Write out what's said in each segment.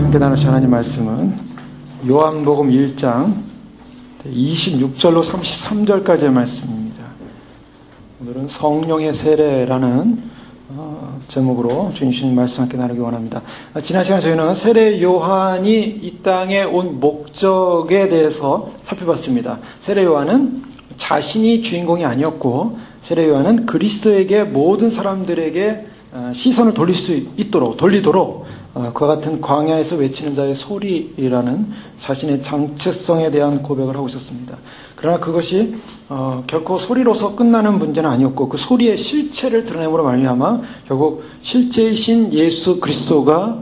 함께 나누실 하나님 말씀은 요한복음 1장 26절로 33절까지의 말씀입니다. 오늘은 성령의 세례라는 제목으로 주님 주신 말씀 함께 나누기 원합니다. 지난 시간 저희는 세례 요한이 이 땅에 온 목적에 대해서 살펴봤습니다. 세례 요한은 자신이 주인공이 아니었고, 세례 요한은 그리스도에게 모든 사람들에게 시선을 돌리도록 그와 같은 광야에서 외치는 자의 소리라는 자신의 정체성에 대한 고백을 하고 있었습니다. 그러나 그것이 결코 소리로서 끝나는 문제는 아니었고, 그 소리의 실체를 드러냄으로 말미암아 결국 실제이신 예수 그리스도가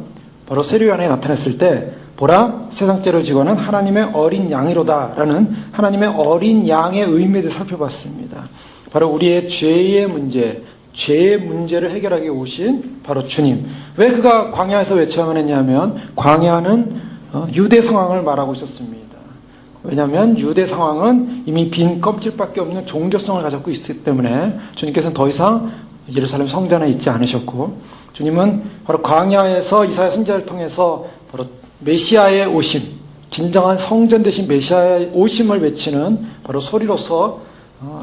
바로 세례 요한에 나타났을 때, 보라, 세상 죄를 지고 하는 하나님의 어린 양이로다라는 하나님의 어린 양의 의미에 대해 살펴봤습니다. 바로 우리의 죄의 문제를 해결하기 오신 바로 주님. 왜 그가 광야에서 외쳐야만 했냐면, 광야는 유대 상황을 말하고 있었습니다. 왜냐하면 유대 상황은 이미 빈 껍질밖에 없는 종교성을 가졌고 있기 때문에 주님께서는 더 이상 예루살렘 성전에 있지 않으셨고, 주님은 바로 광야에서 이사야 선지자를 통해서 바로 메시아의 오심, 진정한 성전 되신 메시아의 오심을 외치는 바로 소리로서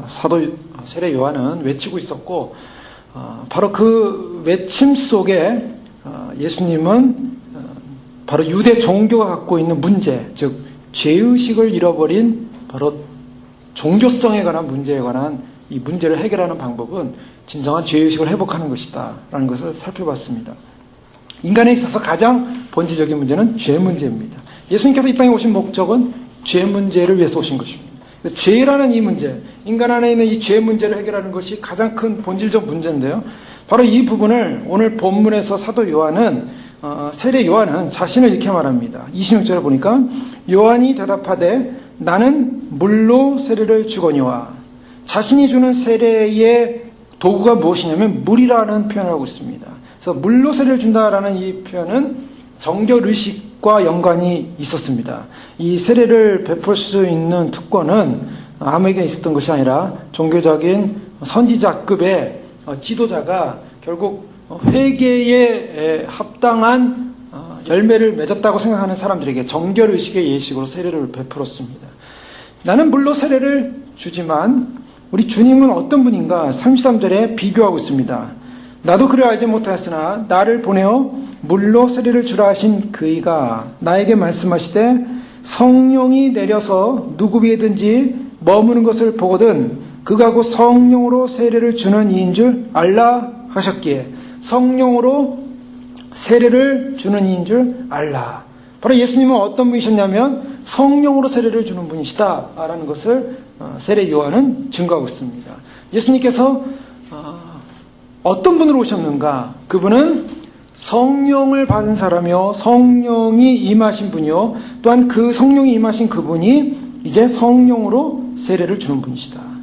사도 세례 요한은 외치고 있었고, 바로 그 외침 속에 예수님은 바로 유대 종교가 갖고 있는 문제, 즉 죄의식을 잃어버린 바로 종교성에 관한 문제에 관한 이 문제를 해결하는 방법은 진정한 죄의식을 회복하는 것이다 라는 것을 살펴봤습니다. 인간에 있어서 가장 본질적인 문제는 죄 문제입니다. 예수님께서 이 땅에 오신 목적은 죄 문제를 위해서 오신 것입니다. 죄라는 이 문제, 인간 안에 있는 이 죄 문제를 해결하는 것이 가장 큰 본질적 문제인데요. 바로 이 부분을 오늘 본문에서 사도 요한은, 세례 요한은 자신을 이렇게 말합니다. 26절에 보니까 요한이 대답하되 나는 물로 세례를 주거니와, 자신이 주는 세례의 도구가 무엇이냐면 물이라는 표현을 하고 있습니다. 그래서 물로 세례를 준다라는 이 표현은 정결의식과 연관이 있었습니다. 이 세례를 베풀 수 있는 특권은 아무에게 있었던 것이 아니라 종교적인 선지자급의 지도자가 결국 회개에 합당한 열매를 맺었다고 생각하는 사람들에게 정결의식의 예식으로 세례를 베풀었습니다. 나는 물로 세례를 주지만 우리 주님은 어떤 분인가 33절에 비교하고 있습니다. 나도 그를 알지 못하였으나 나를 보내어 물로 세례를 주라 하신 그이가 나에게 말씀하시되 성령이 내려서 누구 위에든지 머무는 것을 보거든 그가 곧 성령으로 세례를 주는 이인 줄 알라 하셨기에, 성령으로 세례를 주는 이인 줄 알라. 바로 예수님은 어떤 분이셨냐면 성령으로 세례를 주는 분이시다 라는 것을 세례 요한은 증거하고 있습니다. 예수님께서 어떤 분으로 오셨는가? 그분은 성령을 받은 사람이요, 성령이 임하신 분이요, 또한 그 성령이 임하신 그분이 이제 성령으로 세례를 주는 분이시다.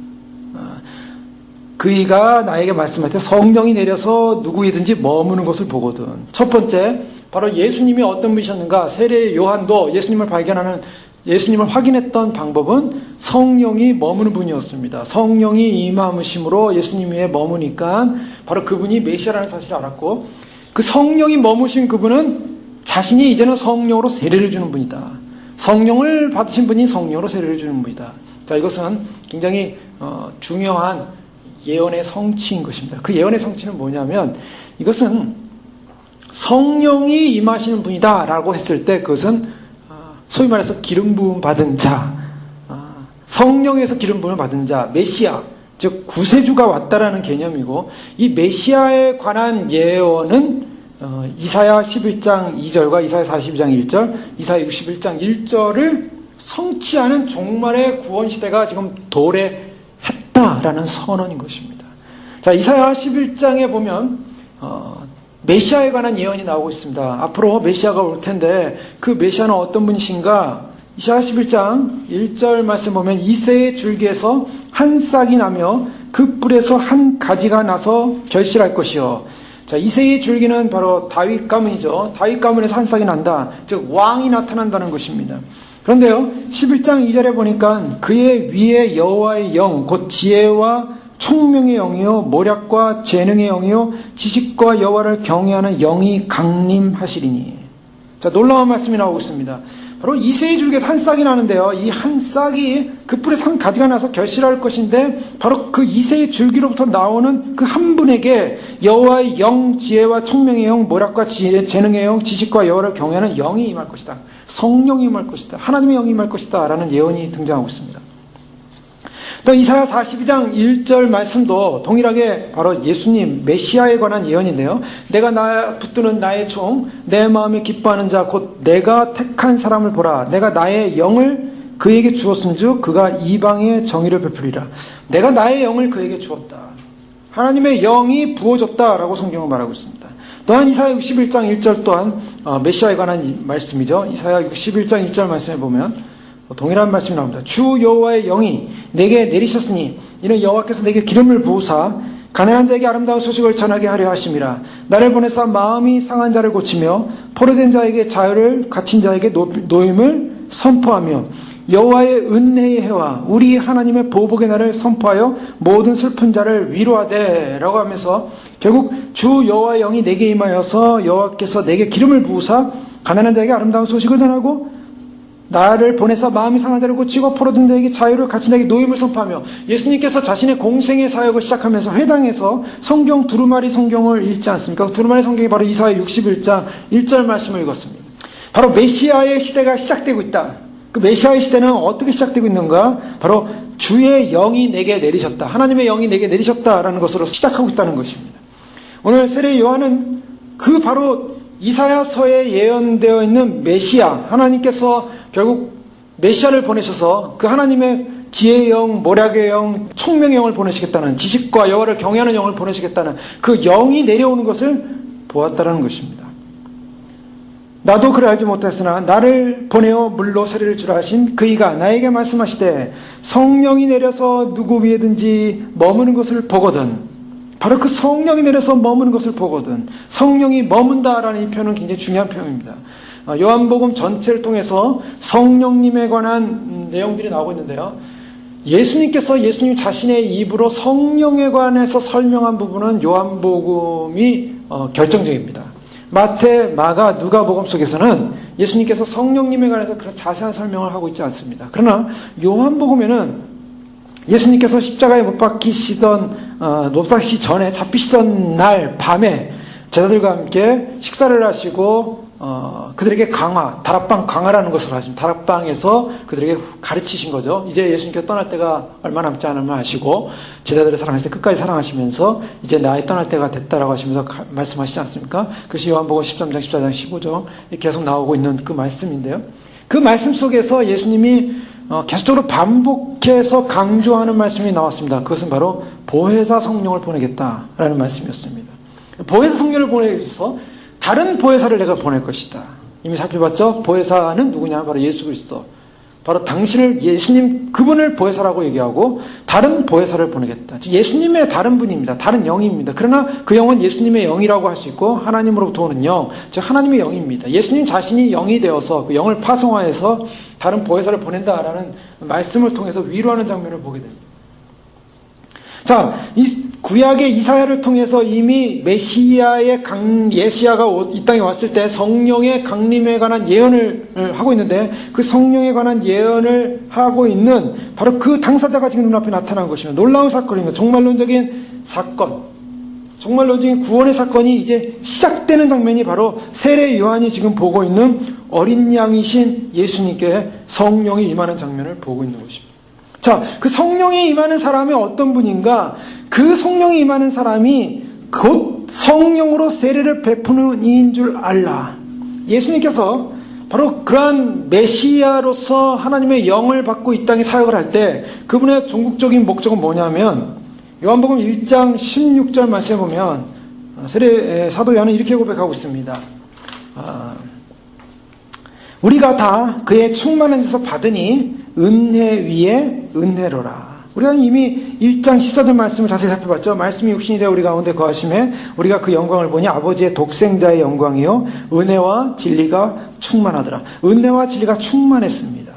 그이가 나에게 말씀할 때 성령이 내려서 누구이든지 머무는 것을 보거든. 첫 번째, 바로 예수님이 어떤 분이셨는가? 세례 요한도 예수님을 확인했던 방법은 성령이 머무는 분이었습니다. 성령이 임하심으로 예수님 위에 머무니까 바로 그분이 메시아라는 사실을 알았고, 그 성령이 머무신 그분은 자신이 이제는 성령으로 세례를 주는 분이다. 성령을 받으신 분이 성령으로 세례를 주는 분이다. 자, 이것은 굉장히 중요한 예언의 성취인 것입니다. 그 예언의 성취는 뭐냐면, 이것은 성령이 임하시는 분이다 라고 했을 때 그것은 소위 말해서 기름 부음 받은 자, 성령에서 기름 부음을 받은 자, 메시아, 즉 구세주가 왔다라는 개념이고, 이 메시아에 관한 예언은 이사야 11장 2절과 이사야 42장 1절, 이사야 61장 1절을 성취하는 종말의 구원시대가 지금 도래했다라는 선언인 것입니다. 자, 이사야 11장에 보면 메시아에 관한 예언이 나오고 있습니다. 앞으로 메시아가 올 텐데 그 메시아는 어떤 분이신가? 이사야 11장 1절 말씀 보면 이새의 줄기에서 한 싹이 나며 그 뿔에서 한 가지가 나서 결실할 것이요. 자, 이새의 줄기는 바로 다윗 가문이죠. 다윗 가문에서 한 싹이 난다. 즉 왕이 나타난다는 것입니다. 그런데요, 11장 2절에 보니까 그의 위에 여호와의 영, 곧 지혜와 총명의 영이요 모략과 재능의 영이요 지식과 여호와를 경외하는 영이 강림하시리니. 자, 놀라운 말씀이 나오고 있습니다. 바로 이새의 줄기에서 한 싹이 나는데요. 이 한 싹이 그 뿔에서 한 가지가 나서 결실할 것인데 바로 그 이새의 줄기로부터 나오는 그 한 분에게 여호와의 영, 지혜와 총명의 영, 모략과 재능의 영, 지식과 여호와를 경외하는 영이 임할 것이다. 성령이 임할 것이다. 하나님의 영이 임할 것이다. 라는 예언이 등장하고 있습니다. 또 이사야 42장 1절 말씀도 동일하게 바로 예수님 메시아에 관한 예언인데요. 내가 붙드는 나의 종, 내 마음에 기뻐하는 자 곧 내가 택한 사람을 보라. 내가 나의 영을 그에게 주었은즉 그가 이방의 정의를 베풀리라. 내가 나의 영을 그에게 주었다. 하나님의 영이 부어졌다라고 성경은 말하고 있습니다. 또한 이사야 61장 1절 또한 메시아에 관한 말씀이죠. 이사야 61장 1절 말씀에 보면 동일한 말씀이 나옵니다. 주 여호와의 영이 내게 내리셨으니 이는 여호와께서 내게 기름을 부으사 가난한 자에게 아름다운 소식을 전하게 하려 하심이라. 나를 보내사 마음이 상한 자를 고치며 포로된 자에게 자유를, 갇힌 자에게 노임을 선포하며 여호와의 은혜의 해와 우리 하나님의 보복의 날을 선포하여 모든 슬픈 자를 위로하되 라고 하면서 결국 주 여호와의 영이 내게 임하여서 여호와께서 내게 기름을 부으사 가난한 자에게 아름다운 소식을 전하고 나를 보내서 마음이 상한 자를 고치고 포로된 자에게 자유를, 갇힌 자에게 노임을 선포하며 예수님께서 자신의 공생의 사역을 시작하면서 회당에서 성경 두루마리 성경을 읽지 않습니까? 두루마리 성경이 바로 이사야 61장 1절 말씀을 읽었습니다. 바로 메시아의 시대가 시작되고 있다. 그 메시아의 시대는 어떻게 시작되고 있는가? 바로 주의 영이 내게 내리셨다. 하나님의 영이 내게 내리셨다라는 것으로 시작하고 있다는 것입니다. 오늘 세례 요한은 그 바로 이사야서에 예언되어 있는 메시아, 하나님께서 결국 메시아를 보내셔서 그 하나님의 지혜의 영, 모략의 영, 총명의 영을 보내시겠다는, 지식과 여호와를 경외하는 영을 보내시겠다는 그 영이 내려오는 것을 보았다라는 것입니다. 나도 그를 알지 못했으나 나를 보내어 물로 세례를 주라 하신 그이가 나에게 말씀하시되 성령이 내려서 누구 위에든지 머무는 것을 보거든. 바로 그 성령이 내려서 머무는 것을 보거든. 성령이 머문다라는 이 표현은 굉장히 중요한 표현입니다. 요한복음 전체를 통해서 성령님에 관한 내용들이 나오고 있는데요. 예수님 자신의 입으로 성령에 관해서 설명한 부분은 요한복음이 결정적입니다. 마태, 마가, 누가복음 속에서는 예수님께서 성령님에 관해서 그런 자세한 설명을 하고 있지 않습니다. 그러나 요한복음에는 예수님께서 십자가에 못 박히시기 전에 잡히시던 날 밤에 제자들과 함께 식사를 하시고 그들에게 다락방 강화라는 것을 하십니다. 다락방에서 그들에게 가르치신 거죠. 이제 예수님께서 떠날 때가 얼마 남지 않으면 하시고 제자들을 사랑하실 때 끝까지 사랑하시면서 이제 나의 떠날 때가 됐다라고 하시면서 말씀하시지 않습니까? 그것이 요한복음 13장, 14장, 15장 계속 나오고 있는 그 말씀인데요. 그 말씀 속에서 예수님이 계속적으로 반복해서 강조하는 말씀이 나왔습니다. 그것은 바로 보혜사 성령을 보내겠다라는 말씀이었습니다. 보혜사 성령을 보내서 다른 보혜사를 내가 보낼 것이다. 이미 살펴봤죠? 보혜사는 누구냐? 바로 예수 그리스도. 바로 당신을 예수님 그분을 보혜사라고 얘기하고 다른 보혜사를 보내겠다. 예수님의 다른 분입니다. 다른 영입니다. 그러나 그 영은 예수님의 영이라고 할 수 있고 하나님으로부터 오는 영, 즉 하나님의 영입니다. 예수님 자신이 영이 되어서 그 영을 파송하여서 다른 보혜사를 보낸다라는 말씀을 통해서 위로하는 장면을 보게 됩니다. 자, 이 구약의 이사야를 통해서 이미 메시아의 예시아가 이 땅에 왔을 때 성령의 강림에 관한 예언을 하고 있는데 그 성령에 관한 예언을 하고 있는 바로 그 당사자가 지금 눈앞에 나타난 것입니다. 놀라운 사건입니다. 종말론적인 사건, 종말론적인 구원의 사건이 이제 시작되는 장면이 바로 세례 요한이 지금 보고 있는 어린 양이신 예수님께 성령이 임하는 장면을 보고 있는 것입니다. 자, 그 성령이 임하는 사람이 어떤 분인가? 그 성령이 임하는 사람이 곧 성령으로 세례를 베푸는 이인 줄 알라. 예수님께서 바로 그러한 메시아로서 하나님의 영을 받고 이 땅에 사역을 할 때 그분의 종국적인 목적은 뭐냐면 요한복음 1장 16절 말씀에 보면 사도 요한은 이렇게 고백하고 있습니다. 우리가 다 그의 충만한 데서 받으니 은혜 위에 은혜로라. 우리가 이미 1장 14절 말씀을 자세히 살펴봤죠. 말씀이 육신이 되어 우리 가운데 거하심에 우리가 그 영광을 보니 아버지의 독생자의 영광이요 은혜와 진리가 충만하더라. 은혜와 진리가 충만했습니다.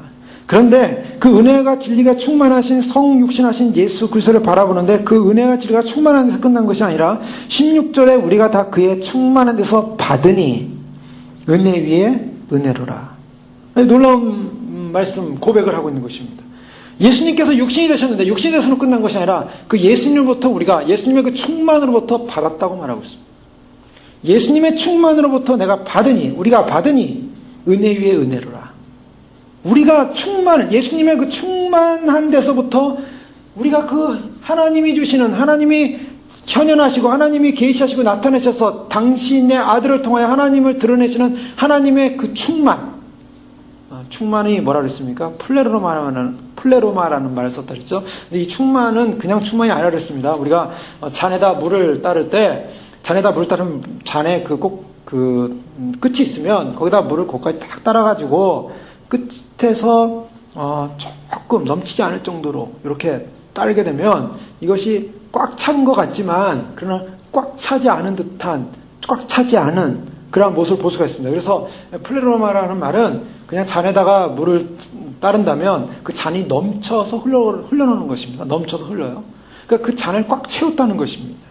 그런데 그 은혜가 진리가 충만하신 성육신하신 예수 그리스도를 바라보는데 그 은혜가 진리가 충만한 데서 끝난 것이 아니라 16절에 우리가 다 그의 충만한 데서 받으니 은혜 위에 은혜로라. 놀라운 말씀, 고백을 하고 있는 것입니다. 예수님께서 육신이 되셨는데 육신이 되서는 끝난 것이 아니라 그 예수님으로부터 우리가 예수님의 그 충만으로부터 받았다고 말하고 있습니다. 예수님의 충만으로부터 우리가 받으니 은혜 위에 은혜로라. 우리가 예수님의 그 충만한 데서부터 우리가 그 하나님이 주시는, 하나님이 현현하시고 하나님이 계시하시고 나타내셔서 당신의 아들을 통하여 하나님을 드러내시는 하나님의 그 충만이 뭐라 그랬습니까? 플레로마라는 말을 썼다 그랬죠. 근데 이 충만은 그냥 충만이 아니라 그랬습니다. 우리가 잔에다 물을 따를 때 잔에다 물을 따르면 잔에 그 끝이 있으면 거기다 물을 거기까지 딱 따라가지고 끝에서 조금 넘치지 않을 정도로 이렇게 따르게 되면 이것이 꽉 찬 것 같지만 그러나 꽉 차지 않은 그런 모습을 볼 수가 있습니다. 그래서 플레로마라는 말은 그냥 잔에다가 물을 따른다면 그 잔이 넘쳐서 흘러나오는 것입니다. 넘쳐서 흘러요. 그러니까 그 잔을 꽉 채웠다는 것입니다.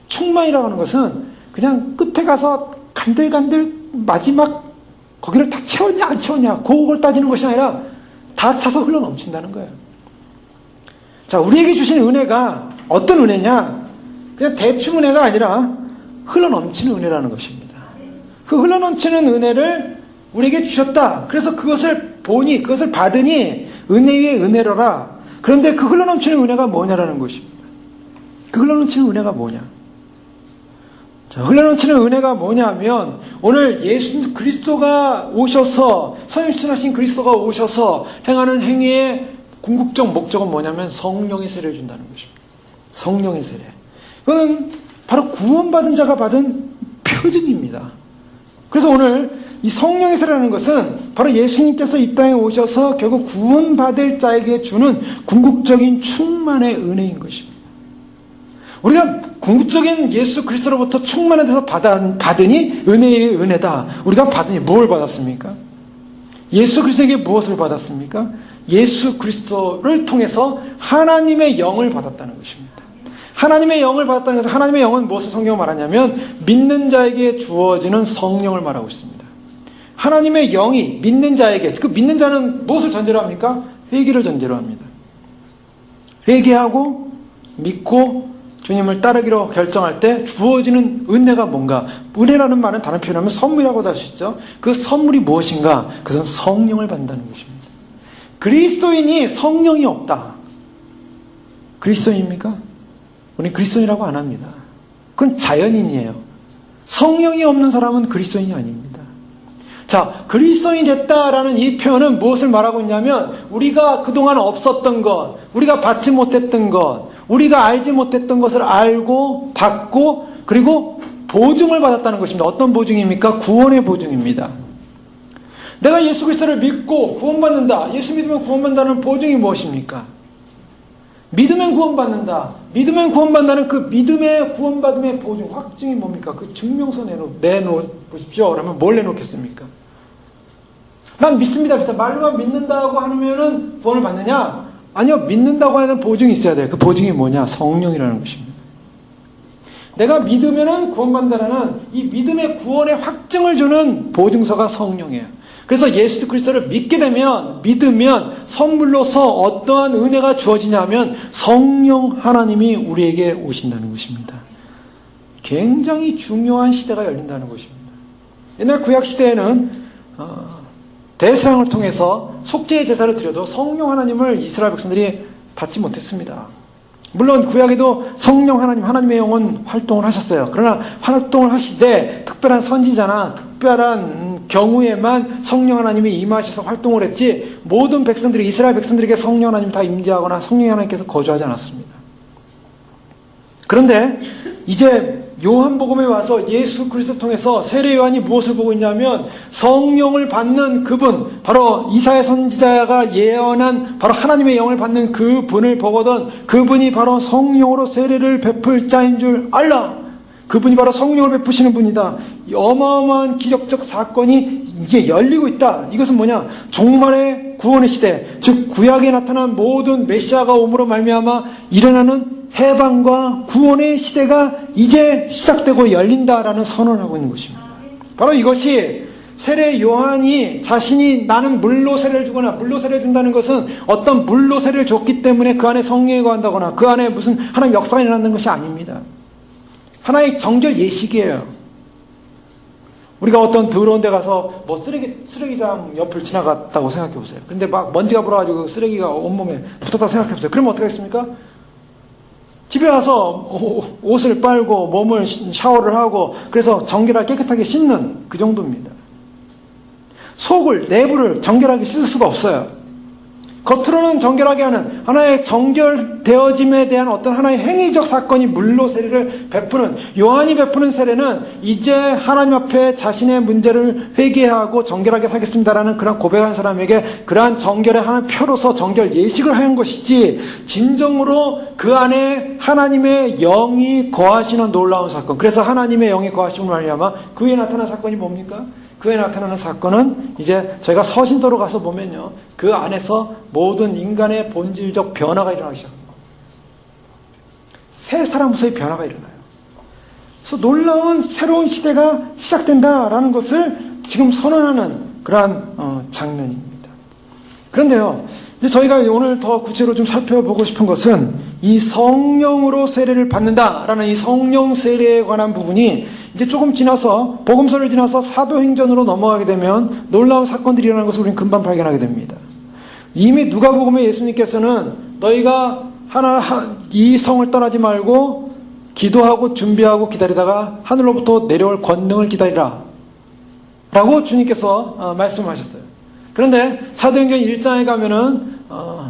충만이라고 하는 것은 그냥 끝에 가서 간들간들 마지막 거기를 다 채웠냐 안 채웠냐 그걸 따지는 것이 아니라 다 차서 흘러 넘친다는 거예요. 자, 우리에게 주신 은혜가 어떤 은혜냐? 그냥 대충 은혜가 아니라 흘러 넘치는 은혜라는 것입니다. 그 흘러 넘치는 은혜를 우리에게 주셨다. 그래서 그것을 받으니 은혜 위에 은혜로라. 그런데 그 흘러 넘치는 은혜가 뭐냐라는 것입니다. 그 흘러 넘치는 은혜가 뭐냐? 자, 흘러 넘치는 은혜가 뭐냐면 오늘 예수 그리스도가 오셔서 선유신하신 그리스도가 오셔서 행하는 행위의 궁극적 목적은 뭐냐면 성령의 세례를 준다는 것입니다. 성령의 세례. 그건 바로 구원받은 자가 받은 표징입니다. 그래서 오늘 이 성령의 세례라는 것은 바로 예수님께서 이 땅에 오셔서 결국 구원받을 자에게 주는 궁극적인 충만의 은혜인 것입니다. 우리가 궁극적인 예수 그리스도로부터 충만한 데서 받으니 은혜의 은혜다. 우리가 받으니 무엇을 받았습니까? 예수 그리스도에게 무엇을 받았습니까? 예수 그리스도를 통해서 하나님의 영을 받았다는 것입니다. 하나님의 영을 받았다는 것은 하나님의 영은 무엇을 성경을 말하냐면 믿는 자에게 주어지는 성령을 말하고 있습니다. 하나님의 영이 믿는 자에게, 그 믿는 자는 무엇을 전제로 합니까? 회개를 전제로 합니다. 회개하고 믿고 주님을 따르기로 결정할 때 주어지는 은혜가 뭔가? 은혜라는 말은 다른 표현하면 선물이라고도 할 수 있죠. 그 선물이 무엇인가? 그것은 성령을 받는다는 것입니다. 그리스도인이 성령이 없다. 그리스도인입니까? 우리는 그리스도인이라고 안 합니다. 그건 자연인이에요. 성령이 없는 사람은 그리스도인이 아닙니다. 자, 그리스도인이 됐다라는 이 표현은 무엇을 말하고 있냐면 우리가 그동안 없었던 것, 우리가 받지 못했던 것, 우리가 알지 못했던 것을 알고 받고 그리고 보증을 받았다는 것입니다. 어떤 보증입니까? 구원의 보증입니다. 내가 예수 그리스도를 믿고 구원받는다. 예수 믿으면 구원받는다는 보증이 무엇입니까? 믿으면 구원받는다. 믿으면 구원받는다는 그 믿음의 구원받음의 보증, 확증이 뭡니까? 그 증명서 내놓으십시오. 그러면 뭘 내놓겠습니까? 난 믿습니다. 말로만 믿는다고 하면은 구원을 받느냐? 아니요. 믿는다고 하는 보증이 있어야 돼요. 그 보증이 뭐냐? 성령이라는 것입니다. 내가 믿으면은 구원받는다는 이 믿음의 구원의 확증을 주는 보증서가 성령이에요. 그래서 예수 그리스도를 믿으면 선물로서 어떠한 은혜가 주어지냐면 성령 하나님이 우리에게 오신다는 것입니다. 굉장히 중요한 시대가 열린다는 것입니다. 옛날 구약 시대에는 대제사장을 통해서 속죄의 제사를 드려도 성령 하나님을 이스라엘 백성들이 받지 못했습니다. 물론 구약에도 성령 하나님의 영은 활동을 하셨어요. 그러나 활동을 하시되 특별한 선지자나 특별한 경우에만 성령 하나님이 임하셔서 활동을 했지 모든 백성들이 이스라엘 백성들에게 성령 하나님이 다 임재하거나 성령 하나님께서 거주하지 않았습니다. 그런데 이제 요한복음에 와서 예수 그리스도 통해서 세례 요한이 무엇을 보고 있냐면 성령을 받는 그분, 바로 이사야 선지자가 예언한 바로 하나님의 영을 받는 그분을 보거든 그분이 바로 성령으로 세례를 베풀 자인 줄 알라. 그분이 바로 성령을 베푸시는 분이다. 어마어마한 기적적 사건이 이제 열리고 있다. 이것은 뭐냐? 종말의 구원의 시대, 즉 구약에 나타난 모든 메시아가 오므로 말미암아 일어나는 해방과 구원의 시대가 이제 시작되고 열린다라는 선언을 하고 있는 것입니다. 바로 이것이 세례 요한이 자신이 나는 물로 세례를 주거나 물로 세례를 준다는 것은 어떤 물로 세례를 줬기 때문에 그 안에 성령이 거한다거나 그 안에 무슨 하나님 역사가 일어나는 것이 아닙니다. 하나의 정결 예식이에요. 우리가 어떤 더러운 데 가서 뭐 쓰레기장 옆을 지나갔다고 생각해 보세요. 근데 막 먼지가 불어가지고 쓰레기가 온몸에 붙었다고 생각해 보세요. 그러면 어떻게 하겠습니까? 집에 와서 옷을 빨고 몸을 샤워를 하고 그래서 정결하게 깨끗하게 씻는 그 정도입니다. 속을, 내부를 정결하게 씻을 수가 없어요. 겉으로는 정결하게 하는 하나의 정결되어짐에 대한 어떤 하나의 행위적 사건이 물로 세례를 베푸는, 요한이 베푸는 세례는 이제 하나님 앞에 자신의 문제를 회개하고 정결하게 살겠습니다라는 그런 고백한 사람에게 그러한 정결의 하나의 표로서 정결 예식을 하는 것이지, 진정으로 그 안에 하나님의 영이 거하시는 놀라운 사건. 그래서 하나님의 영이 거하심을 말미암아 그 후에 나타난 사건이 뭡니까? 그 후에 나타나는 사건은 이제 저희가 서신서로 가서 보면요, 그 안에서 모든 인간의 본질적 변화가 일어나기 시작합니다. 새 사람으로서의 변화가 일어나요. 그래서 놀라운 새로운 시대가 시작된다라는 것을 지금 선언하는 그러한 장면입니다. 그런데요, 이제 저희가 오늘 더 구체로 좀 살펴보고 싶은 것은 이 성령으로 세례를 받는다라는 이 성령 세례에 관한 부분이 이제 조금 지나서 복음서를 지나서 사도행전으로 넘어가게 되면 놀라운 사건들이 일어나는 것을 우리는 금방 발견하게 됩니다. 이미 누가복음에 예수님께서는 너희가 이 성을 떠나지 말고 기도하고 준비하고 기다리다가 하늘로부터 내려올 권능을 기다리라 라고 주님께서 말씀하셨어요. 그런데 사도행전 1장에 가면은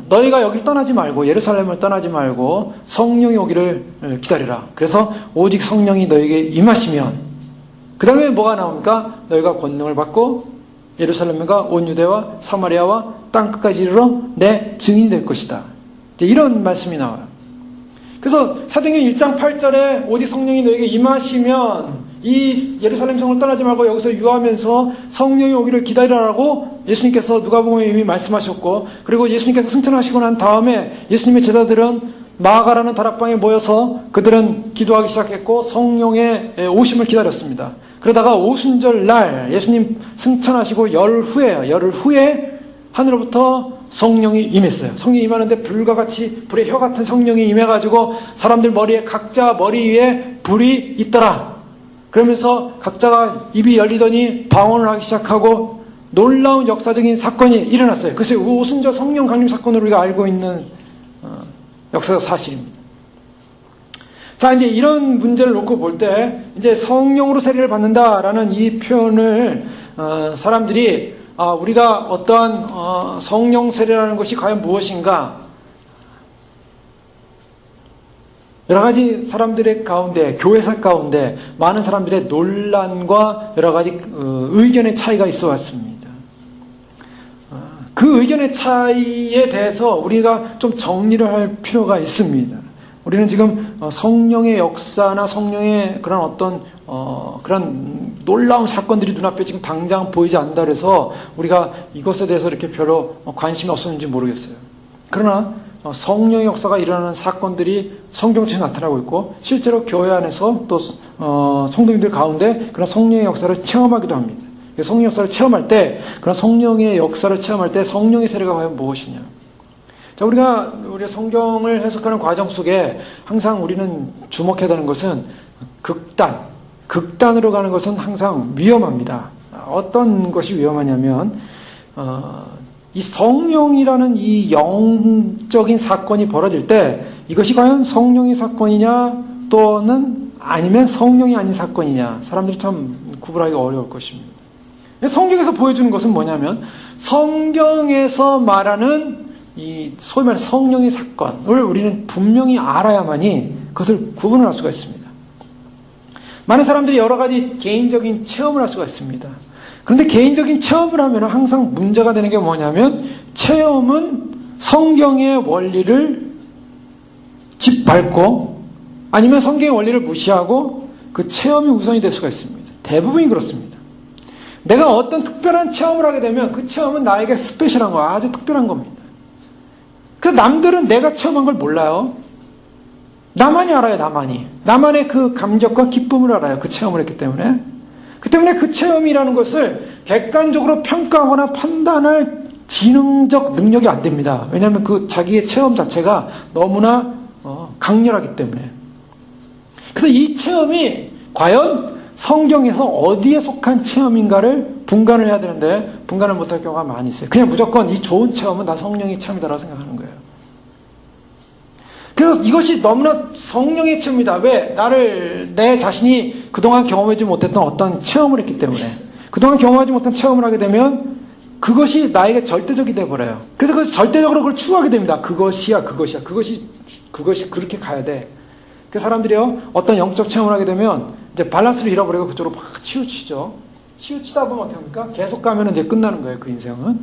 너희가 여기를 떠나지 말고 예루살렘을 떠나지 말고 성령이 오기를 기다리라. 그래서 오직 성령이 너에게 임하시면 그 다음에 뭐가 나옵니까? 너희가 권능을 받고 예루살렘과 온 유대와 사마리아와 땅끝까지 이르러 내 증인이 될 것이다. 이런 말씀이 나와요. 그래서 사도행전 1장 8절에 오직 성령이 너에게 임하시면 이 예루살렘 성을 떠나지 말고 여기서 유하면서 성령이 오기를 기다리라고 예수님께서 누가복음에 이미 말씀하셨고, 그리고 예수님께서 승천하시고 난 다음에 예수님의 제자들은 마가라는 다락방에 모여서 그들은 기도하기 시작했고 성령의 오심을 기다렸습니다. 그러다가 오순절 날 예수님 승천하시고 열흘 후에 하늘로부터 성령이 임했어요. 성령이 임하는데 불과 같이 불의 혀 같은 성령이 임해가지고 사람들 머리에 각자 머리 위에 불이 있더라. 그러면서 각자가 입이 열리더니 방언을 하기 시작하고 놀라운 역사적인 사건이 일어났어요. 그것이 오순절 성령 강림 사건으로 우리가 알고 있는 역사적 사실입니다. 자, 이제 이런 문제를 놓고 볼 때 이제 성령으로 세례를 받는다라는 이 표현을 사람들이 우리가 어떠한 성령 세례라는 것이 과연 무엇인가, 여러 가지 사람들의 가운데, 교회사 가운데 많은 사람들의 논란과 여러 가지 의견의 차이가 있어 왔습니다. 그 의견의 차이에 대해서 우리가 좀 정리를 할 필요가 있습니다. 우리는 지금 성령의 역사나 성령의 그런 어떤 그런 놀라운 사건들이 눈앞에 지금 당장 보이지 않는다 그래서 우리가 이것에 대해서 이렇게 별로 관심이 없었는지 모르겠어요. 그러나 성령의 역사가 일어나는 사건들이 성경책에 나타나고 있고 실제로 교회 안에서 또 성도님들 가운데 그런 성령의 역사를 체험하기도 합니다. 성령의 역사를 체험할 때, 그런 성령의 역사를 체험할 때 성령의 세례가 과연 무엇이냐. 자, 우리가 성경을 해석하는 과정 속에 항상 우리는 주목해야 되는 것은 극단으로 가는 것은 항상 위험합니다. 어떤 것이 위험하냐면 이 성령이라는 이 영적인 사건이 벌어질 때 이것이 과연 성령의 사건이냐 또는 아니면 성령이 아닌 사건이냐, 사람들이 참 구분하기가 어려울 것입니다. 성경에서 보여주는 것은 뭐냐면 성경에서 말하는 이 소위 말해 성령의 사건을 우리는 분명히 알아야만이 그것을 구분을 할 수가 있습니다. 많은 사람들이 여러 가지 개인적인 체험을 할 수가 있습니다. 그런데 개인적인 체험을 하면 항상 문제가 되는 게 뭐냐면 체험은 성경의 원리를 짓밟고 아니면 성경의 원리를 무시하고 그 체험이 우선이 될 수가 있습니다. 대부분이 그렇습니다. 내가 어떤 특별한 체험을 하게 되면 그 체험은 나에게 스페셜한 거야. 아주 특별한 겁니다. 그 남들은 내가 체험한 걸 몰라요. 나만이 알아요. 나만의 그 감격과 기쁨을 알아요. 그 체험을 했기 때문에. 그 때문에 그 체험이라는 것을 객관적으로 평가하거나 판단할 지능적 능력이 안 됩니다. 왜냐하면 그 자기의 체험 자체가 너무나 강렬하기 때문에. 그래서 이 체험이 과연 성경에서 어디에 속한 체험인가를 분간을 해야 되는데 분간을 못할 경우가 많이 있어요. 그냥 무조건 이 좋은 체험은 다 성령의 체험이다라고 생각하는 거예요. 그래서 이것이 너무나 성령의 체험이다. 왜? 내 자신이 그동안 경험하지 못했던 어떤 체험을 했기 때문에. 그동안 경험하지 못한 체험을 하게 되면 그것이 나에게 절대적이 되어버려요. 그래서 그것이 절대적으로 그걸 추구하게 됩니다. 그것이 그렇게 가야 돼. 그 사람들이요, 어떤 영적 체험을 하게 되면 이제 밸런스를 잃어버리고 그쪽으로 막 치우치죠. 치우치다 보면 어떻게 합니까? 계속 가면 이제 끝나는 거예요, 그 인생은.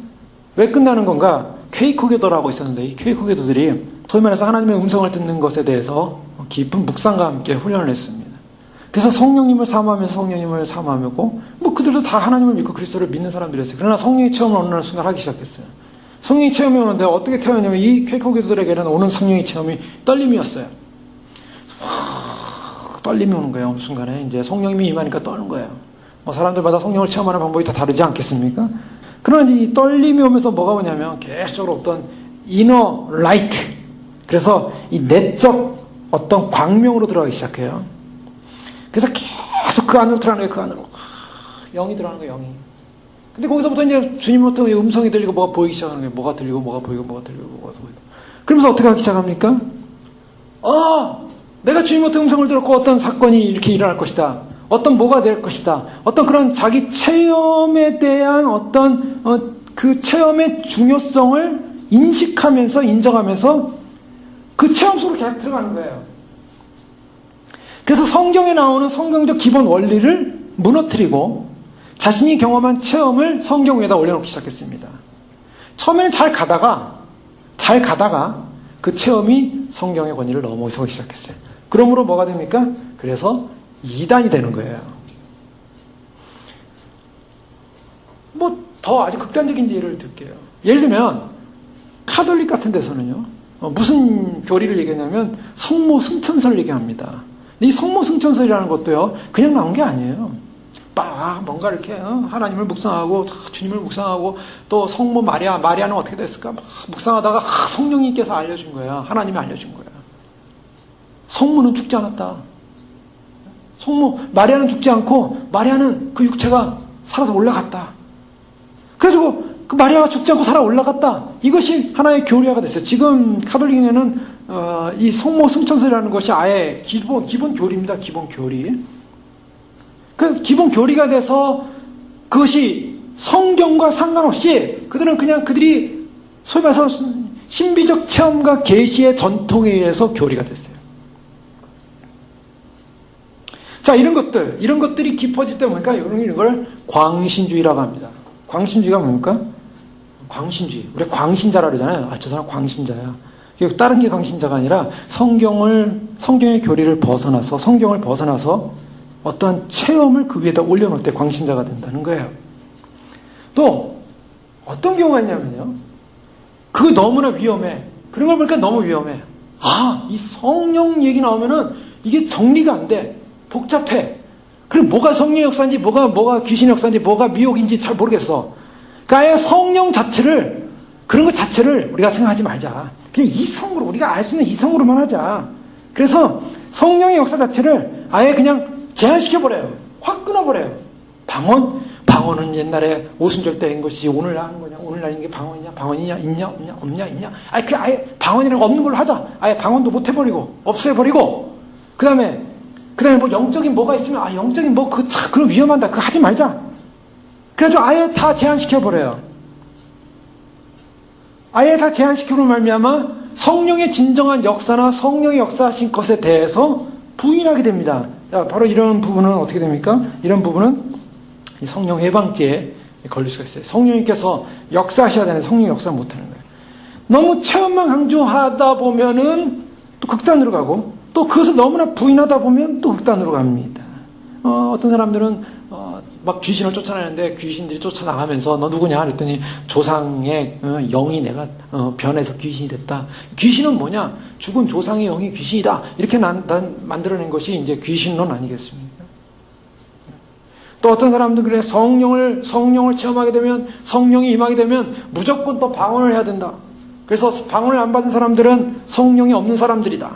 왜 끝나는 건가? 퀘이크 궤도라고 있었는데, 이 퀘이크 궤도들이 소위 말해서 하나님의 음성을 듣는 것에 대해서 깊은 묵상과 함께 훈련을 했습니다. 그래서 성령님을 사모하고, 그들도 다 하나님을 믿고 그리스도를 믿는 사람들이었어요. 그러나 성령의 체험을 어느 순간 하기 시작했어요. 성령의 체험이 오는데 어떻게 태어나냐면 이 퀘이크 궤도들에게는 오는 성령의 체험이 떨림이었어요. 떨림이 오는 거예요. 어느 순간에 이제 성령님이 임하니까 떠는 거예요. 사람들마다 성령을 체험하는 방법이 다 다르지 않겠습니까? 그러나 이 떨림이 오면서 뭐가 오냐면 계속적으로 어떤 이너 라이트, 그래서 이 내적 어떤 광명으로 들어가기 시작해요. 그래서 계속 그 안으로 들어가는 거예요. 그 안으로 영이 들어가는 거예요. 영이. 근데 거기서부터 이제 주님부터 음성이 들리고 뭐가 보이기 시작하는 거예요. 뭐가 들리고 뭐가 보이고 뭐가 들리고 뭐가 보이고. 그러면서 어떻게 하기 시작합니까? 내가 주님부터 음성을 들었고 어떤 사건이 이렇게 일어날 것이다. 어떤 뭐가 될 것이다. 어떤 그런 자기 체험에 대한 어떤 그 체험의 중요성을 인식하면서 인정하면서 그 체험 속으로 계속 들어가는 거예요. 그래서 성경에 나오는 성경적 기본 원리를 무너뜨리고 자신이 경험한 체험을 성경 위에다 올려놓기 시작했습니다. 처음에는 잘 가다가 그 체험이 성경의 권위를 넘어서기 시작했어요. 그러므로 뭐가 됩니까? 그래서 이단이 되는 거예요. 더 아주 극단적인 예를 들게요. 예를 들면 카톨릭 같은 데서는요, 무슨 교리를 얘기하냐면 성모 승천설을 얘기합니다. 근데 이 성모 승천설이라는 것도요, 그냥 나온 게 아니에요. 뭔가 이렇게 하나님을 묵상하고 주님을 묵상하고 또 성모 마리아는 어떻게 됐을까 막 묵상하다가 성령님께서 알려준 거야. 하나님이 알려준 거야. 성모는 죽지 않았다. 마리아는 죽지 않고 마리아는 그 육체가 살아서 올라갔다. 그래가지고 그 마리아가 죽지 않고 살아 올라갔다. 이것이 하나의 교리화가 됐어요. 지금 카톨릭에는 이 성모 승천설이라는 것이 아예 기본 교리입니다. 기본 교리. 그 기본 교리가 돼서 그것이 성경과 상관없이 그들이 소위 말해서 신비적 체험과 계시의 전통에 의해서 교리가 됐어요. 자, 이런 것들이 깊어질 때 보니까 이런 걸 광신주의라고 합니다. 광신주의가 뭡니까? 광신주의. 우리 광신자라 그러잖아요. 저 사람 광신자야. 다른 게 광신자가 아니라 성경의 교리를 벗어나서, 성경을 벗어나서 어떠한 체험을 그 위에다 올려놓을 때 광신자가 된다는 거예요. 또, 어떤 경우가 있냐면요. 그거 너무나 위험해. 그런 걸 보니까 너무 위험해. 이 성령 얘기 나오면은 이게 정리가 안 돼. 복잡해. 그리고 뭐가 성령 역사인지, 뭐가 귀신 역사인지, 뭐가 미혹인지 잘 모르겠어. 그러니까 아예 성령 자체를, 그런 것 자체를 우리가 생각하지 말자. 그냥 이성으로, 우리가 알 수 있는 이성으로만 하자. 그래서 성령의 역사 자체를 아예 그냥 제한시켜버려요. 확 끊어버려요. 방언은 옛날에 오순절 때인 것이지 오늘 하는 거냐? 오늘 하는 게 방언이냐? 방언이냐? 있냐? 없냐? 아예 방언이라는 거 없는 걸로 하자. 아예 방언도 못 해버리고, 없애버리고, 그 다음에 뭐 영적인 뭐가 있으면, 영적인 그럼 위험한다. 그거 하지 말자. 그래가지고 아예 다 제한시켜버려요. 아예 다 제한시켜버리면 말미암아 성령의 진정한 역사나 성령의 역사하신 것에 대해서 부인하게 됩니다. 바로 이런 부분은 어떻게 됩니까? 이런 부분은 성령 해방죄에 걸릴 수가 있어요. 성령님께서 역사하셔야 되는데 성령 역사 못하는 거예요. 너무 체험만 강조하다 보면은 또 극단으로 가고, 또 그것을 너무나 부인하다 보면 또 극단으로 갑니다. 어떤 사람들은 막 귀신을 쫓아내는데 귀신들이 쫓아나가면서 너 누구냐 그랬더니 조상의 영이 내가 변해서 귀신이 됐다. 귀신은 뭐냐? 죽은 조상의 영이 귀신이다. 이렇게 만들어낸 것이 이제 귀신론 아니겠습니까? 또 어떤 사람들은 그래, 성령을 체험하게 되면, 성령이 임하게 되면 무조건 또 방언을 해야 된다. 그래서 방언을 안 받은 사람들은 성령이 없는 사람들이다.